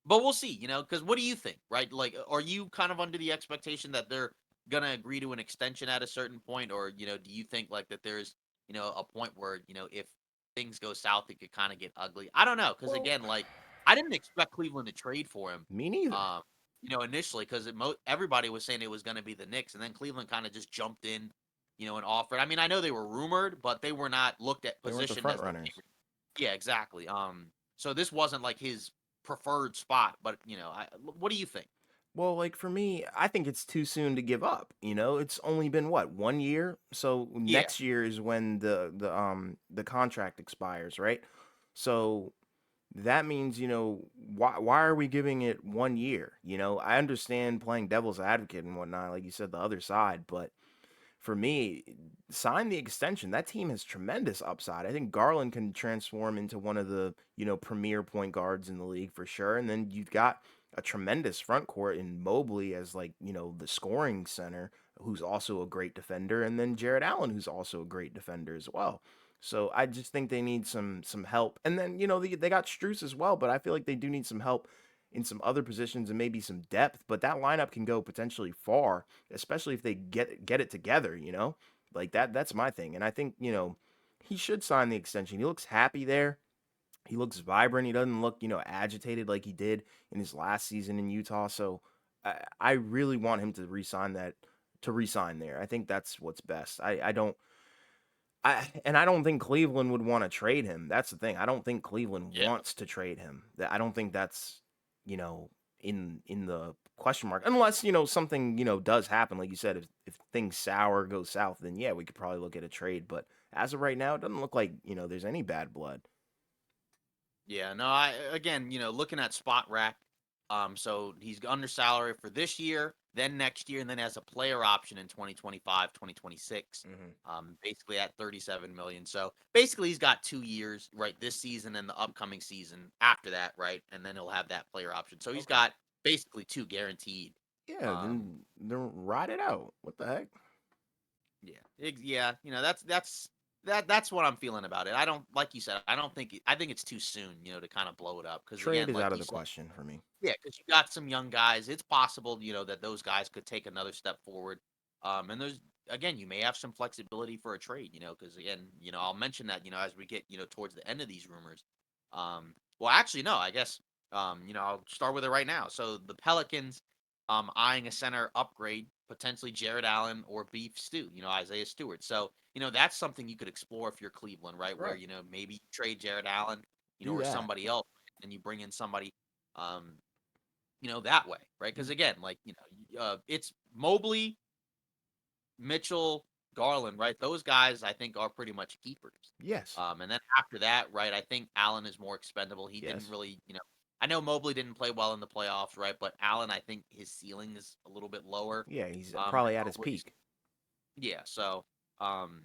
but we'll see, because what do you think, right? Like, are you kind of under the expectation that they're gonna agree to an extension at a certain point, or do you think like that there's a point where if things go south, it could kind of get ugly? I don't know, because Well, again, like I didn't expect Cleveland to trade for him, me neither. um, initially, because everybody was saying it was going to be the Knicks, and then Cleveland kind of just jumped in, and offered. I mean, I know they were rumored, but they were not looked at They weren't the positioned front as the runners. favorite. Yeah, exactly. So this wasn't like his preferred spot, but what do you think? Well, like for me, I think it's too soon to give up. It's only been what, 1 year? So Yeah, next year is when the contract expires, right? So that means, why are we giving it 1 year? I understand playing devil's advocate and whatnot, like you said, the other side, but for me, sign the extension. That team has tremendous upside. I think Garland can transform into one of the, premier point guards in the league for sure. And then you've got a tremendous front court in Mobley as like, the scoring center, who's also a great defender, and then Jared Allen, who's also a great defender as well. So I just think they need some help. And then, they got Struess as well, but I feel like they do need some help in some other positions and maybe some depth. But that lineup can go potentially far, especially if they get it together, Like that's my thing. And I think, he should sign the extension. He looks happy there. He looks vibrant. He doesn't look, agitated like he did in his last season in Utah. So I really want him to resign there. I think that's what's best. I don't think Cleveland would want to trade him. That's the thing. I don't think Cleveland yeah, wants to trade him. I don't think that's, you know, in the question mark. Unless, something, does happen. Like you said, if things sour, go south, then yeah, we could probably look at a trade. But as of right now, it doesn't look like, there's any bad blood. yeah. No, I again, looking at spot rack. So he's under salary for this year, then next year, and then as a player option in 2025, 2026. Hmm. Basically at 37 million. So basically he's got 2 years, right? This season and the upcoming season after that, right? And then he'll have that player option. So he's Okay. got basically two guaranteed. Yeah, Um, then ride it out. What the heck? Yeah, yeah. That's what I'm feeling about it. I don't like you said. I think it's too soon, to kind of blow it up. Because Trade again, is like out of you the said, question for me. yeah, because you got some young guys. It's possible, that those guys could take another step forward. And there's again, you may have some flexibility for a trade, because again, I'll mention that, as we get, towards the end of these rumors. Well, actually, no, I guess, I'll start with it right now. So the Pelicans, eyeing a center upgrade, potentially Jared Allen or Beef Stew, Isaiah Stewart. So, that's something you could explore if you're Cleveland, right? Where, Right. maybe you trade Jared Allen, Do or that. somebody else, and you bring in somebody, um, that way, right? Because Mm. again, like, it's Mobley, Mitchell. Garland, right? Those guys I think are pretty much keepers. Yes. And then after that, right, I think Allen is more expendable. He didn't Yes. really, I know Mobley didn't play well in the playoffs, right? But Allen, I think his ceiling is a little bit lower Yeah, he's than probably at his Mobley's. peak. Yeah, so um,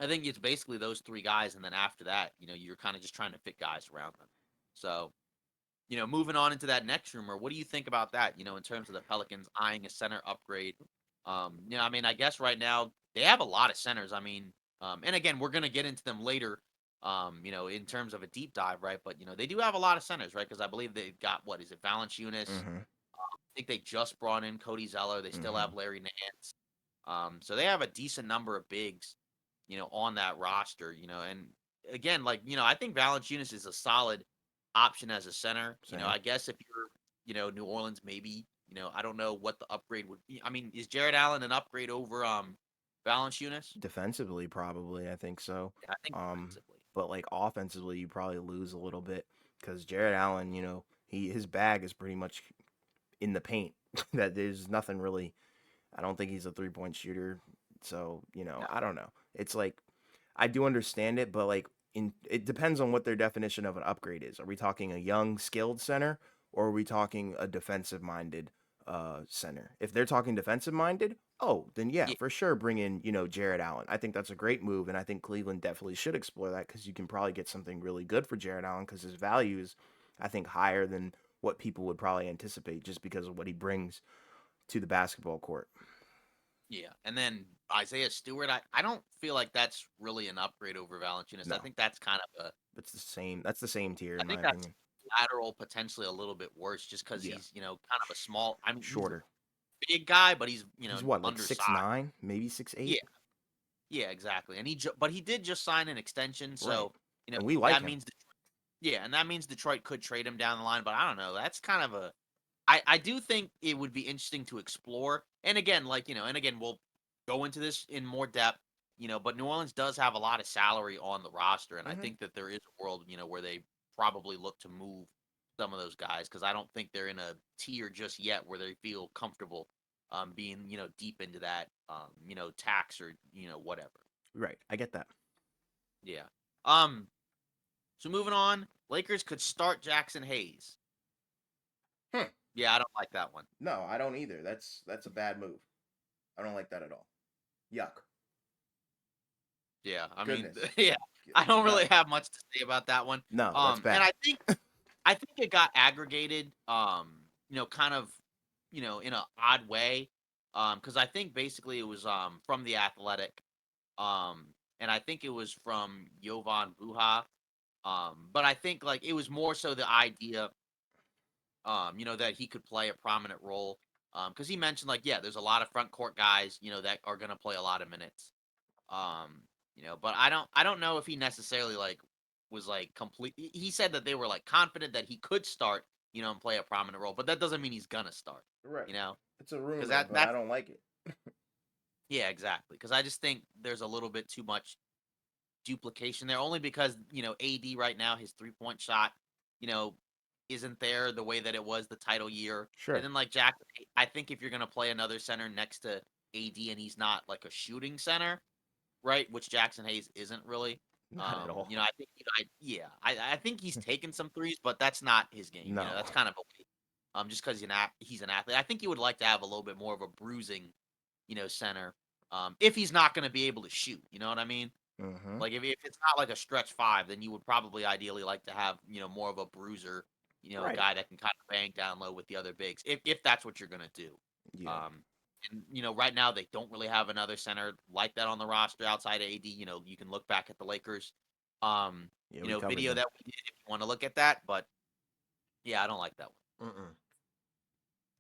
I think it's basically those three guys, and then after that, you're kind of just trying to fit guys around them. So moving on into that next rumor, what do you think about that? In terms of the Pelicans eyeing a center upgrade. I mean, I guess right now they have a lot of centers. I mean, and again, we're gonna get into them later. In terms of a deep dive, right? But they do have a lot of centers, right? Because I believe they've got what is it, Valanciunas? Mm-hmm. I think they just brought in Cody Zeller. They still Mm-hmm. have Larry Nance. So they have a decent number of bigs, on that roster. And again, like I think Valanciunas is a solid option as a center. Same. I guess if you're, New Orleans, maybe, I don't know what the upgrade would be. I mean, is Jared Allen an upgrade over Valanciunas? Defensively, probably, I think so. Yeah, I think Um, defensively. but like offensively, you probably lose a little bit because Jared Allen, his bag is pretty much in the paint. That there's nothing really. I don't think he's a 3-point shooter. So, No. I don't know. It's like I do understand it, but like it depends on what their definition of an upgrade is. Are we talking a young, skilled center, or are we talking a defensive minded center? If they're talking defensive minded, oh, then yeah, Yeah. for sure bring in, Jared Allen. I think that's a great move, and I think Cleveland definitely should explore that because you can probably get something really good for Jared Allen because his value is, I think, higher than what people would probably anticipate just because of what he brings to the basketball court. Yeah. And then Isaiah Stewart, I don't feel like that's really an upgrade over Valanciunas. I No, think that's kind of a it's the same. That's the same tier I in my think that's opinion. lateral potentially a little bit worse just because Yeah, he's, kind of a small I mean, he's a shorter. big guy, but he's, He's what, like six undersized. nine, maybe six Yeah, eight. yeah, exactly. And but he did just sign an extension, Right. so, And we like that him. means yeah, and that means Detroit could trade him down the line, but I don't know. That's kind of a I do think it would be interesting to explore. And again, like, and again, we'll go into this in more depth, but New Orleans does have a lot of salary on the roster. And I Hmm. think that there is a world, where they probably look to move some of those guys because I don't think they're in a tier just yet where they feel comfortable being, deep into that, tax or, whatever. Right. I get that. Yeah. Um, so moving on, Lakers could start Jackson Hayes. Hmm. Yeah, I don't like that one. No, I don't either. That's a bad move. I don't like that at all. Yuck. Yeah, I mean, Goodness. yeah, I don't really No. have much to say about that one. No, that's And bad. I think it got aggregated, kind of, in an odd way, because I think basically it was from the Athletic, um, and I think it was from Jovan Buha, but I think like it was more so the idea, that he could play a prominent role, because he mentioned like yeah, there's a lot of front court guys, that are gonna play a lot of minutes. But I don't know if he necessarily like was like complete. He said that they were like confident that he could start, and play a prominent role, but that doesn't mean he's gonna start, Right. you know, It's a because rumor, that but I that's don't like it. yeah, exactly. Because I just think there's a little bit too much duplication there, only because AD right now his 3-point shot, you know, isn't there the way that it was the title year, and Sure. then like Jack, I think if you're gonna play another center next to AD and he's not like a shooting center, right? Which Jackson Hayes isn't really. Not at all. I think yeah, I think he's taken some threes, but that's not his game. No. That's kind of okay. Just because he's an athlete. I think he would like to have a little bit more of a bruising, center. If he's not going to be able to shoot, you know what I mean? Mm-hmm. Like if it's not like a stretch five, then you would probably ideally like to have more of a bruiser, a Right. guy that can kind of bang down low with the other bigs, if that's what you're gonna do. Yeah. Um, and right now they don't really have another center like that on the roster outside of AD. You can look back at the Lakers, Yeah, we covered video them. that we did if you want to look at that. But yeah, I don't like that Mm-mm.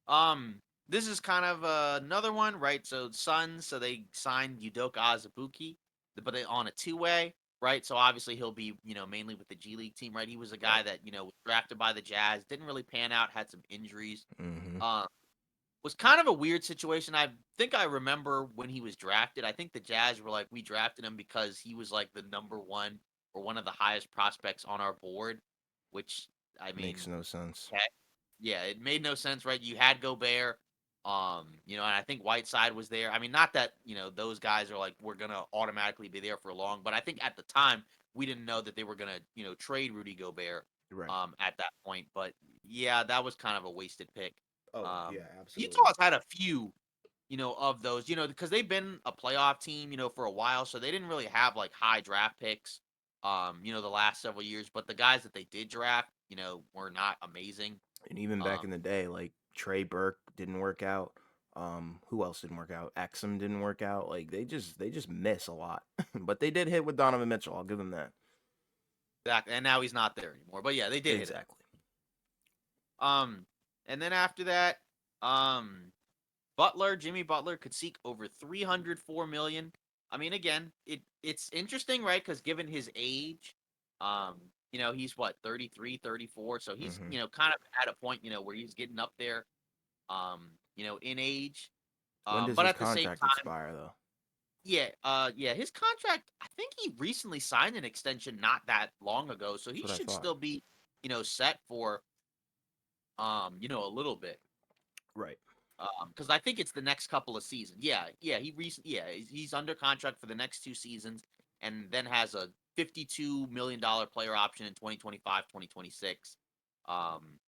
one. This is kind of another one, right? So Suns, so they signed Udoka Azubuike, but on a two-way, right? So obviously he'll be, mainly with the G League team, right? He was a guy Right. that, was drafted by the Jazz, didn't really pan out, had some injuries. Mm-hmm. Um, was kind of a weird situation. I think I remember when he was drafted. I think the Jazz were like, we drafted him because he was like the number one or one of the highest prospects on our board, which I Makes mean, no sense. okay, yeah, it made no sense, right? You had Gobert. And I think Whiteside was there. I mean, not that, those guys are like we're gonna automatically be there for long, but I think at the time we didn't know that they were gonna, trade Rudy Gobert Right. at that point. But yeah, that was kind of a wasted pick. Oh, Um yeah, absolutely. Utah's had a few, of those, because they've been a playoff team, for a while, so they didn't really have like high draft picks, the last several years. But the guys that they did draft, were not amazing. And even back Um, in the day, like Trey Burke didn't work out. Who else didn't work out? Exum didn't work out. Like they just miss a lot. But they did hit with Donovan Mitchell. I'll give them that. exactly, and now he's not there anymore. But yeah, they did hit him. Exactly. Um, and then after that, um, Jimmy Butler could seek over 304 million. I mean, again, it's interesting, right? Because given his age, um, he's what, 33, 34. So he's, Hmm. kind of at a point, where he's getting up there, in age. When does But his at the same contract time, expire though? yeah, his contract, I think he recently signed an extension not that long ago, so That's he what I should thought. still be, set for a little bit. Right. Because I think it's the next couple of seasons. He's under contract for the next 2 seasons, and then has a $52 million player option in 2025, 2026. Um,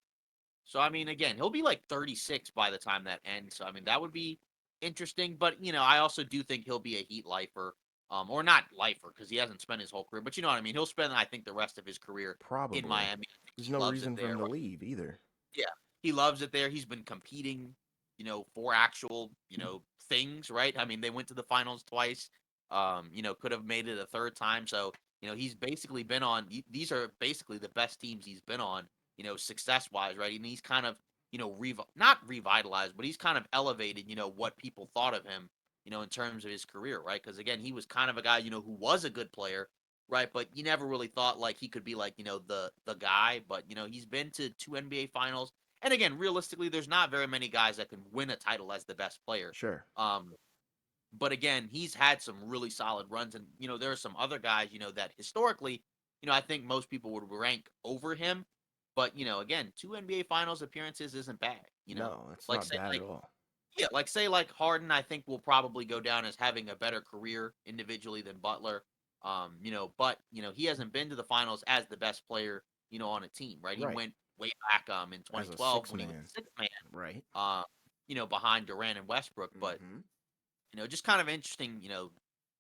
so I mean, again, he'll be like 36 by the time that ends. So I mean, that would be interesting. But I also do think he'll be a Heat lifer, or not lifer because he hasn't spent his whole career. But you know what I mean. He'll spend, I think, the rest of his career in Probably. Miami. I think There's he no loves it reason for there. him to leave either. Yeah, he loves it there. He's been competing, for actual, things, right? I mean, they went to the finals twice. Could have made it a third time. So, he's basically been on. These are basically the best teams he's been on, success wise, right? And he's kind of, not revitalized, but he's kind of elevated, what people thought of him, in terms of his career, right? Because again, he was kind of a guy, who was a good player, right? But you never really thought like he could be like, the guy. But he's been to two NBA finals. And again, realistically, there's not very many guys that can win a title as the best player. Sure. Um, but again, he's had some really solid runs, and there are some other guys, that historically, I think most people would rank over him. But again, two NBA Finals appearances isn't bad. No, it's Like not say bad at like all. yeah, like say like Harden, I think will probably go down as having a better career individually than Butler. But he hasn't been to the finals as the best player, on a team, right? He Right. went way back in As a 2012 six when he was man. the sixth man, Right. behind Durant and Westbrook. But Hmm. just kind of interesting,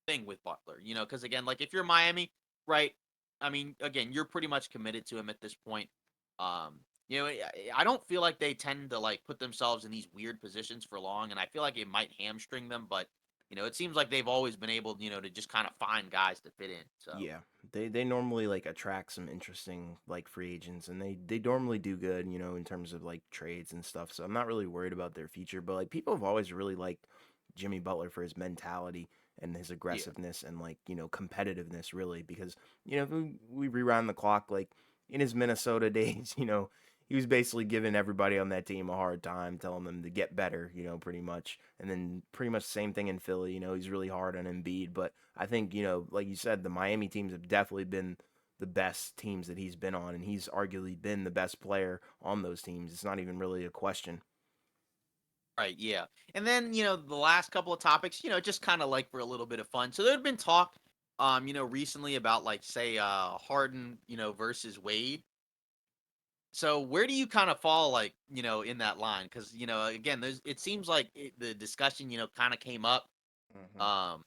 thing with Butler, because again, like if you're Miami, right? I mean, again, you're pretty much committed to him at this point. Um, I don't feel like they tend to like put themselves in these weird positions for long, and I feel like it might hamstring them. But it seems like they've always been able, to just kind of find guys to fit in. So Yeah. They normally like attract some interesting like free agents, and they normally do good, in terms of like trades and stuff. So I'm not really worried about their future, but like people have always really liked Jimmy Butler for his mentality and his yeah, aggressiveness and like, competitiveness really because, if we rewind the clock like in his Minnesota days, he was basically giving everybody on that team a hard time, telling them to get better, pretty much. And then pretty much the same thing in Philly, he's really hard on Embiid, but I think, like you said, the Miami teams have definitely been the best teams that he's been on, and he's arguably been the best player on those teams. It's not even really a question. right, yeah. And then the last couple of topics, just kind of like for a little bit of fun. So there had been talk, recently about like say Harden, versus Wade. So where do you kind of fall, like in that line? Because again, it seems like the discussion, kind of came up, Hmm. um,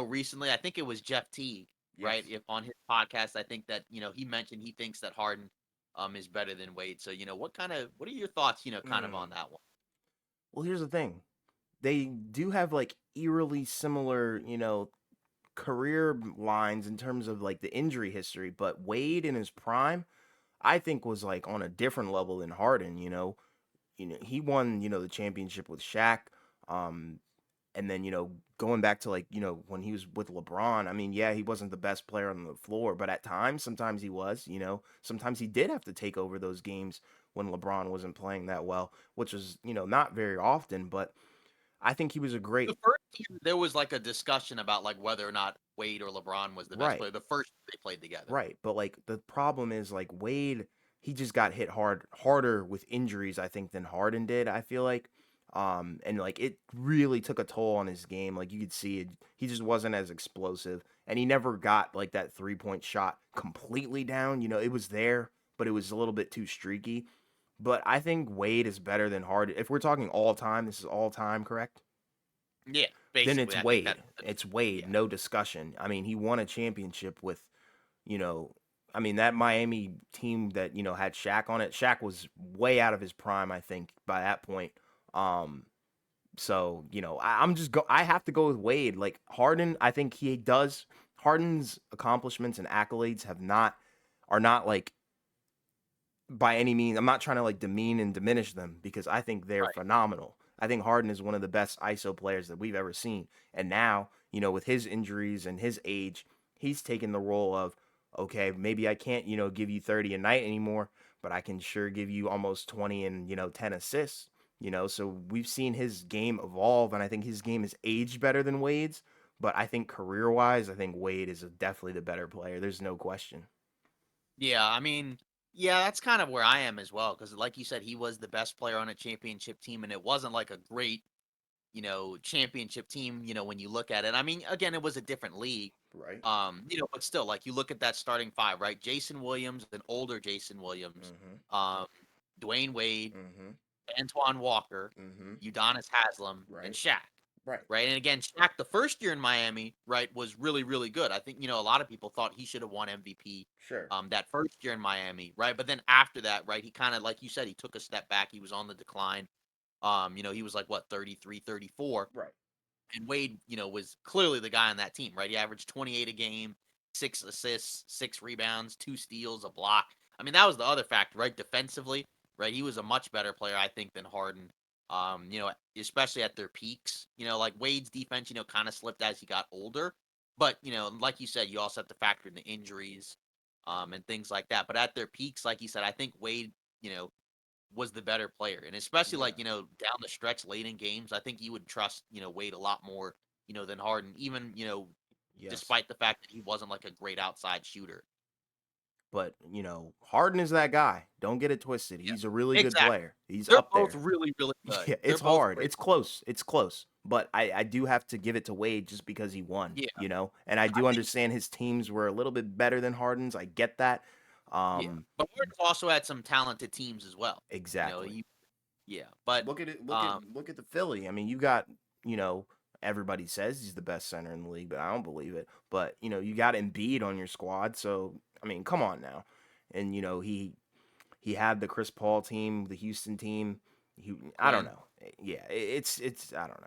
recently. I think it was Jeff Teague, right? Yes. If on his podcast, I think that he mentioned he thinks that Harden, is better than Wade. So what are your thoughts, kind of on Mm. that one? Well, here's the thing. They do have like eerily similar, career lines in terms of like the injury history, but Wade in his prime, I think was like on a different level than Harden, he won, the championship with Shaq. Um, and then, going back to like, when he was with LeBron, I mean, yeah, he wasn't the best player on the floor, but at times, sometimes he was, sometimes he did have to take over those games when LeBron wasn't playing that well, which was, not very often, but I think he was a The great, first year, there was like a discussion about like whether or not Wade or LeBron was the best right. player. The first year they played together. Right, but like the problem is like Wade, he just got hit harder with injuries I think than Harden did. I feel like, And like it really took a toll on his game. Like you could see it, he just wasn't as explosive, and he never got like that 3-point shot completely down. It was there, but it was a little bit too streaky. But I think Wade is better than Harden. If we're talking all time, this is all time, correct? Yeah, Then it's basically, I think Wade. that. It's Wade, Yeah, no discussion. I mean, he won a championship with, you know, I mean that Miami team that had Shaq on it. Shaq was way out of his prime, I think, by that point. Um, so I'm just go. I have to go with Wade. Like Harden, I think he does. Harden's accomplishments and accolades are not like by any means. I'm not trying to like demean and diminish them because I think they're right. phenomenal. I think Harden is one of the best ISO players that we've ever seen. And now, with his injuries and his age, he's taken the role of, okay, maybe I can't, give you 30 a night anymore, but I can sure give you almost 20 and, 10 assists. So we've seen his game evolve, and I think his game has aged better than Wade's. But I think career wise, I think Wade is definitely the better player. There's no question. Yeah, I mean, yeah, that's kind of where I am as well. Because, like you said, he was the best player on a championship team, and it wasn't like a great, championship team. When you look at it, I mean, again, it was a different league. Right. But still, like you look at that starting five, right? Jason Williams, an older Jason Williams, Mm-hmm. um, Dwayne Wade, Mm-hmm. Antoine Walker, Mm-hmm. Udonis Haslam, and Right. Shaq. Right. Right. And again, Shaq, the first year in Miami, right, was really, really good. I think, a lot of people thought he should have won MVP Sure. that first year in Miami, right? But then after that, right, he kind of, like you said, he took a step back. He was on the decline. He was like what, 33, 34. Right. And Wade, was clearly the guy on that team, right? He averaged 28 a game, 6 assists, 6 rebounds, 2 steals, a block. I mean, that was the other factor, right? Defensively, right? He was a much better player, I think, than Harden. Especially at their peaks. Like Wade's defense, kind of slipped as he got older. But, like you said, you also have to factor in the injuries, and things like that. But at their peaks, like you said, I think Wade, you know, was the better player. And especially Yeah. like, down the stretch late in games, I think you would trust, Wade a lot more, than Harden, even, Yes. despite the fact that he wasn't like a great outside shooter. But, Harden is that guy. Don't get it twisted. Yeah. He's a really good Exactly. player. He's They're up both there. really, really good. Yeah, They're it's both hard. great. It's close. It's close. But I do have to give it to Wade just because he won, Yeah. And I I do think, understand his teams were a little bit better than Harden's. I get that. yeah. Um, But Harden's also had some talented teams as well. exactly. Yeah. But, Look at it. um, Look at the Philly. I mean, you got you know everybody says he's the best center in the league, but I don't believe it. But you got Embiid on your squad, so I mean, come on now. And he had the Chris Paul team, the Houston team. I don't Quinn. know. Yeah, it's I don't know.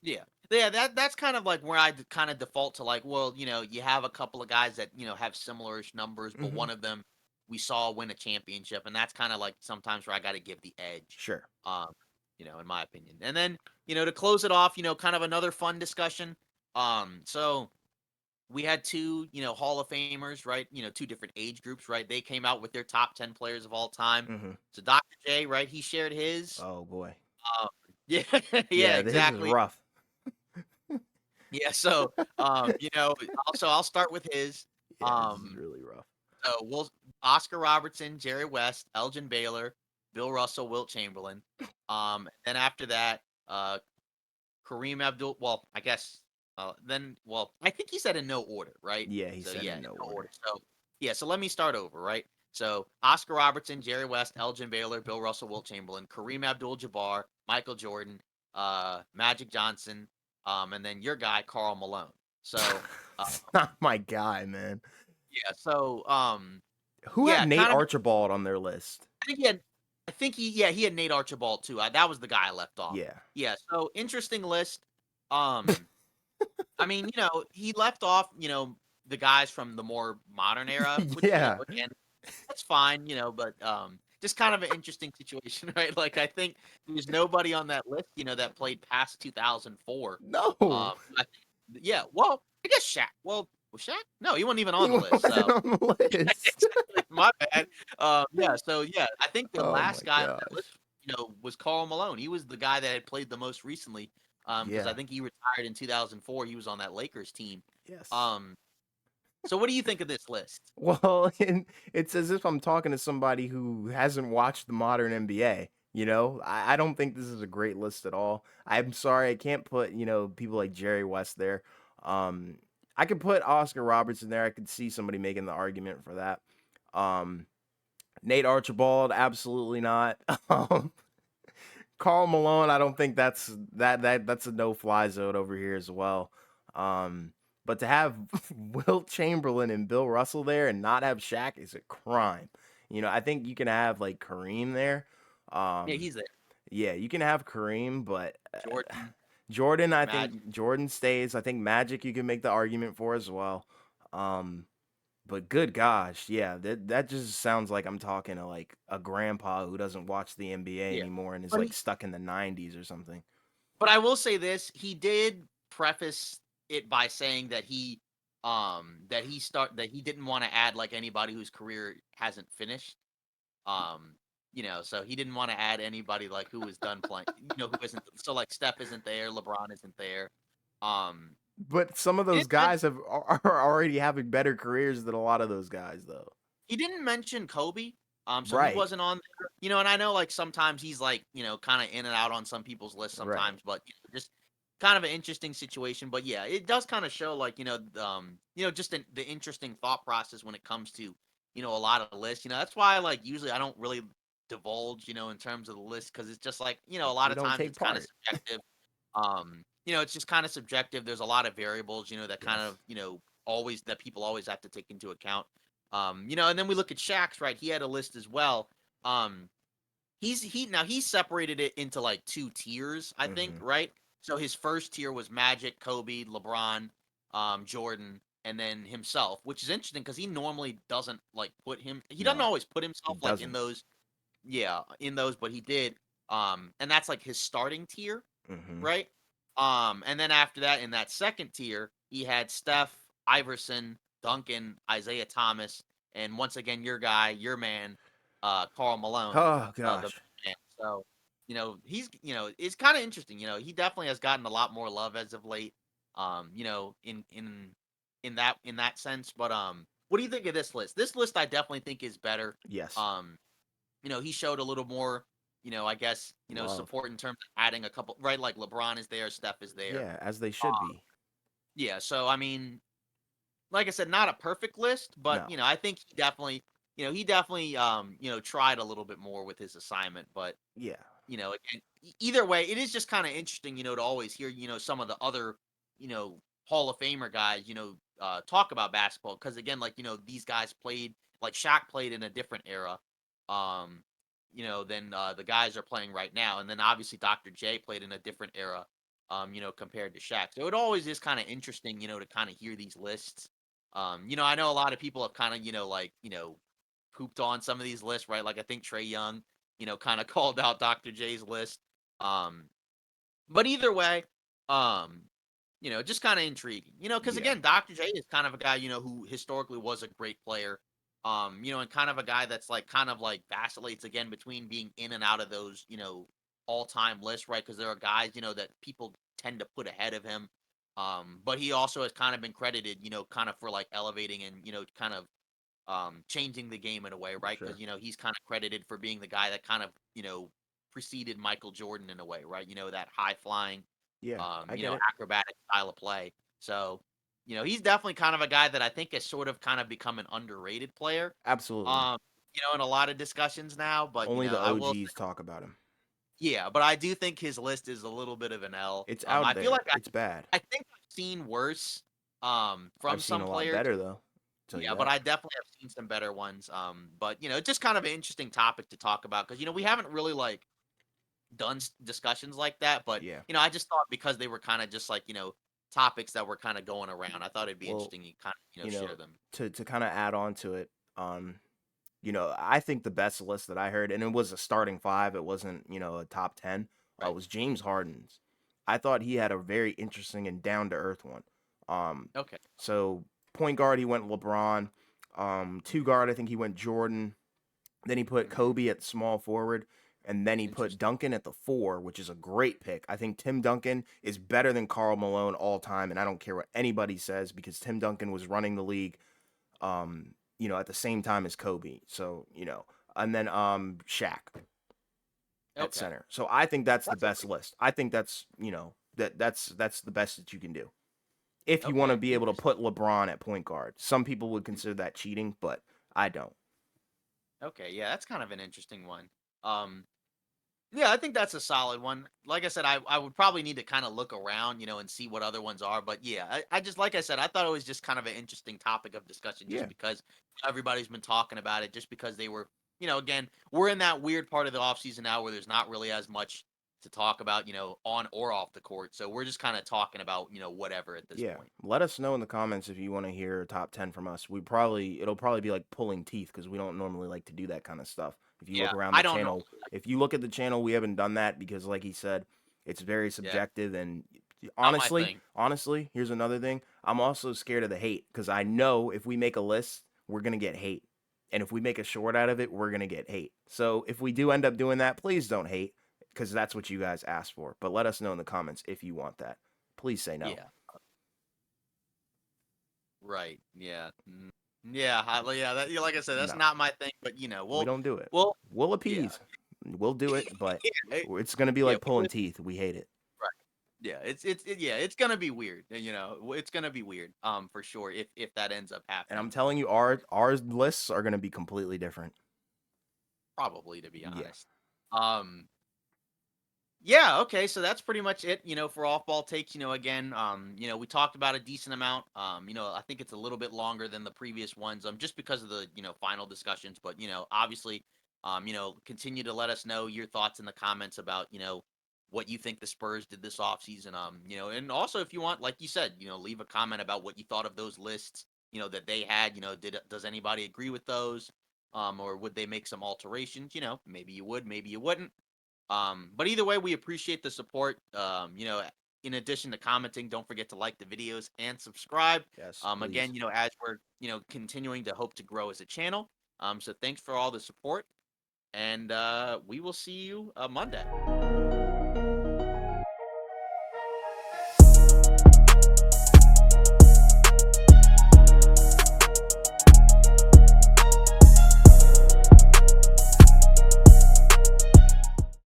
Yeah. Yeah, that's kind of like where I kind of default to like, well, you have a couple of guys that, have similar-ish numbers, but Hmm. one of them we saw win a championship, and that's kind of like sometimes where I got to give the edge, Sure. um, in my opinion. And then, to close it off, kind of another fun discussion. So we had two, Hall of Famers, right? Two different age groups, right? They came out with their top 10 players of all time. Hmm. So Dr. J, right? He shared his. Oh boy. Um, yeah, yeah, Yeah, this is exactly. rough. Yeah, so, I'll start with his. Yeah, this is Um, really rough. so we'll Oscar Robertson, Jerry West, Elgin Baylor, Bill Russell, Wilt Chamberlain. Then after that, Kareem Abdul. Well, I guess. I think he said in no order, right? Yeah, he So said yeah, in in no no order. order. So yeah, so let me start over, right? So Oscar Robertson, Jerry West, Elgin Baylor, Bill Russell, Wilt Chamberlain, Kareem Abdul-Jabbar, Michael Jordan, Magic Johnson, and then your guy Carl Malone. So uh, Not my guy, man. yeah, so Who had yeah, Nate kind of. Archibald on their list? I think he had. I think he had Nate Archibald too. That was the guy I left off. Yeah. Yeah, so interesting list. Um, I mean, he left off, the guys from the more modern era, which, Yeah. again, that's fine, but just kind of an interesting situation, right? Like I think there's nobody on that list, that played past 2004. No. I think, yeah, well, I guess Shaq. Well, was Shaq? No, he wasn't even on He the list. wasn't So on the list. exactly, my bad. Yeah, so yeah, I think the Oh my last guy on that list, gosh. was Karl Malone. He was the guy that had played the most recently, because I Yeah. think he retired in 2004. He was on that Lakers team. Yes. Um, so what do you think of this list? Well, and it's as if I'm talking to somebody who hasn't watched the modern NBA. I don't think this is a great list at all. I'm sorry, I can't put, people like Jerry West there. Um, I could put Oscar Robertson there. I could see somebody making the argument for that. Um, Nate Archibald, absolutely not. Um, Karl Malone, I don't think that's a no-fly zone over here as well. Um, but to have Wilt Chamberlain and Bill Russell there and not have Shaq is a crime. I think you can have like Kareem there. Yeah, Um, he's there. yeah, you can have Kareem, but Jordan, Jordan, I Magic. think Jordan stays. I think Magic you can make the argument for as well. But good gosh, yeah, that just sounds like I'm talking to like a grandpa who doesn't watch the NBA Yeah. anymore and is But like he stuck in the 90s or something. but I will say this, he did preface it by saying that he didn't wanna add, like, anybody whose career hasn't finished. Um, so he didn't wanna add anybody, like, who was done playing, who isn't so, like, Steph isn't there, LeBron isn't there. Um, But some of he those didn't men guys are already having better careers than a lot of those guys though. he didn't mention Kobe, so he Right, wasn't on there, and I know, like, sometimes he's, like, kinda in and out on some people's lists right. sometimes, but, just kind of an interesting situation, but, yeah, it does kinda show, like, just the interesting thought process when it comes to, a lot of the lists, that's why, like, usually I don't really divulge, in terms of the list because it's just, like, a lot You of don't times take it's kinda part. subjective. It's just kinda subjective, there's a lot of variables, that kind Yes. of, always that people always have to take into account. And then we look at Shaq's, right? He had a list as well. Um, he separated it into like 2 tiers, I think, Mhm. right? So his first tier was Magic, Kobe, LeBron, Jordan, and then himself, which is interesting because he normally doesn't like he doesn't No, always put he himself like in doesn't. those, yeah, in those, but he did. And that's like his starting tier, Mhm. right? And then after that, in that second tier, he had Steph, Iverson, Duncan, Isaiah Thomas, and once again, your guy, your man, Karl Malone, Oh the gosh. man. So, it's kind of interesting. He definitely has gotten a lot more love as of late. In that sense. But what do you think of this list? This list I definitely think is better. Yes. Um, he showed a little more, I guess, Love. support in terms of adding a couple, right? Like LeBron is there, Steph is there. Yeah, as they should Uh, be. yeah. So, I mean, like I said, not a perfect list, but, No. I think he definitely, tried a little bit more with his assignment. But, Yeah. again, either way, it is just kind of interesting, to always hear, some of the other, Hall of Famer guys, talk about basketball. Cause again, like, these guys played, like Shaq played in a different era. Um, than the guys are playing right now. And then obviously Dr. J played in a different era, compared to Shaq. So it always is kind of interesting, to kind of hear these lists. I know a lot of people have kind of, pooped on some of these lists, right? Like I think Trey Young, kind of called out Dr. J's list. Um, but either way, um, just kind of intriguing, because Yeah. again, Dr. J is kind of a guy, who historically was a great player. And kind of a guy that's like kind of like vacillates again between being in and out of those, all-time lists, right? Because there are guys, that people tend to put ahead of him. But he also has kind of been credited, kind of for like elevating and, kind of changing the game in a way, right? Because Sure. he's kind of credited for being the guy that kind of preceded Michael Jordan in a way, right? That high flying, Yeah, I get it. acrobatic style of play. So, he's definitely kind of a guy that I think has sort of kind of become an underrated player. Absolutely. Um, in a lot of discussions now, but Only the I will OGs talk about him. yeah, but I do think his list is a little bit of an L. It's out I feel there. like It's bad. I think I've seen worse from I've seen some a lot players. better though. Tell you Yeah, but that. I definitely have seen some better ones. But it's just kind of an interesting topic to talk about because we haven't really like done discussions like that. But Yeah. I just thought because they were kind of just like topics that were kind of going around, I thought it'd be Well, interesting to kind of you share know, them. to kind of add on to it, I think the best list that I heard, and it was a starting five, it wasn't, a top 10, Right. was James Harden's. I thought he had a very interesting and down to earth one. Um, Okay. so point guard, he went LeBron. Two guard, I think he went Jordan. Then he put Hmm. Kobe at small forward. And then he put Interesting. Duncan at the four, which is a great pick. I think Tim Duncan is better than Karl Malone all time, and I don't care what anybody says because Tim Duncan was running the league at the same time as Kobe. So, and then Shaq. at Okay. center. So I think that's the That's a best list. I think that's, that's the best that you can do. If you want to okay. be able to Interesting. put LeBron at point guard. Some people would consider that cheating, but I don't. Okay, yeah, that's kind of an interesting one. Um, yeah, I think that's a solid one. Like I said, I would probably need to kind of look around, and see what other ones are. But yeah, I just like I said, I thought it was just kind of an interesting topic of discussion, just Yeah. because everybody's been talking about it, just because they were, again, we're in that weird part of the offseason now where there's not really as much to talk about, on or off the court. So we're just kind of talking about, whatever at this Yeah. point. Let us know in the comments if you want to hear a top 10 from us. It'll probably be like pulling teeth because we don't normally like to do that kind of stuff. If you look Yeah, around I the don't know. channel, if you look at the channel, we haven't done that because, like he said, it's very Yeah, subjective. And not my honestly, thing. honestly, here's another thing. I'm also scared of the hate because I know if we make a list, we're going to get hate. And if we make a short out of it, we're going to get hate. So if we do end up doing that, please don't hate because that's what you guys asked for. But let us know in the comments if you want that. Please say no. Yeah. Right. Yeah. Yeah. Yeah. Yeah, like I said, that's No. not my thing. But We don't do it. we'll, We'll yeah, appease. We'll do it, but yeah, it's gonna be yeah, like pulling teeth. We hate it. right. Yeah. Yeah. It's gonna be weird. It's gonna be weird. For sure. If that ends up And I'm happening, telling you, our lists are gonna be completely different. probably to be Yeah. honest. Um. Yeah, okay, so that's pretty much it, for off ball takes, again, we talked about a decent amount. I think it's a little bit longer than the previous ones, just because of the, final discussions, but obviously, continue to let us know your thoughts in the comments about, what you think the Spurs did this offseason. And also if you want, like you said, leave a comment about what you thought of those lists, that they had, does anybody agree with those? Or would they make some alterations? Maybe you would, maybe you wouldn't. But either way, we appreciate the support. In addition to commenting, don't forget to like the videos and subscribe. Yes, please. Again, as we're, continuing to hope to grow as a channel. So thanks for all the support, and we will see you Monday.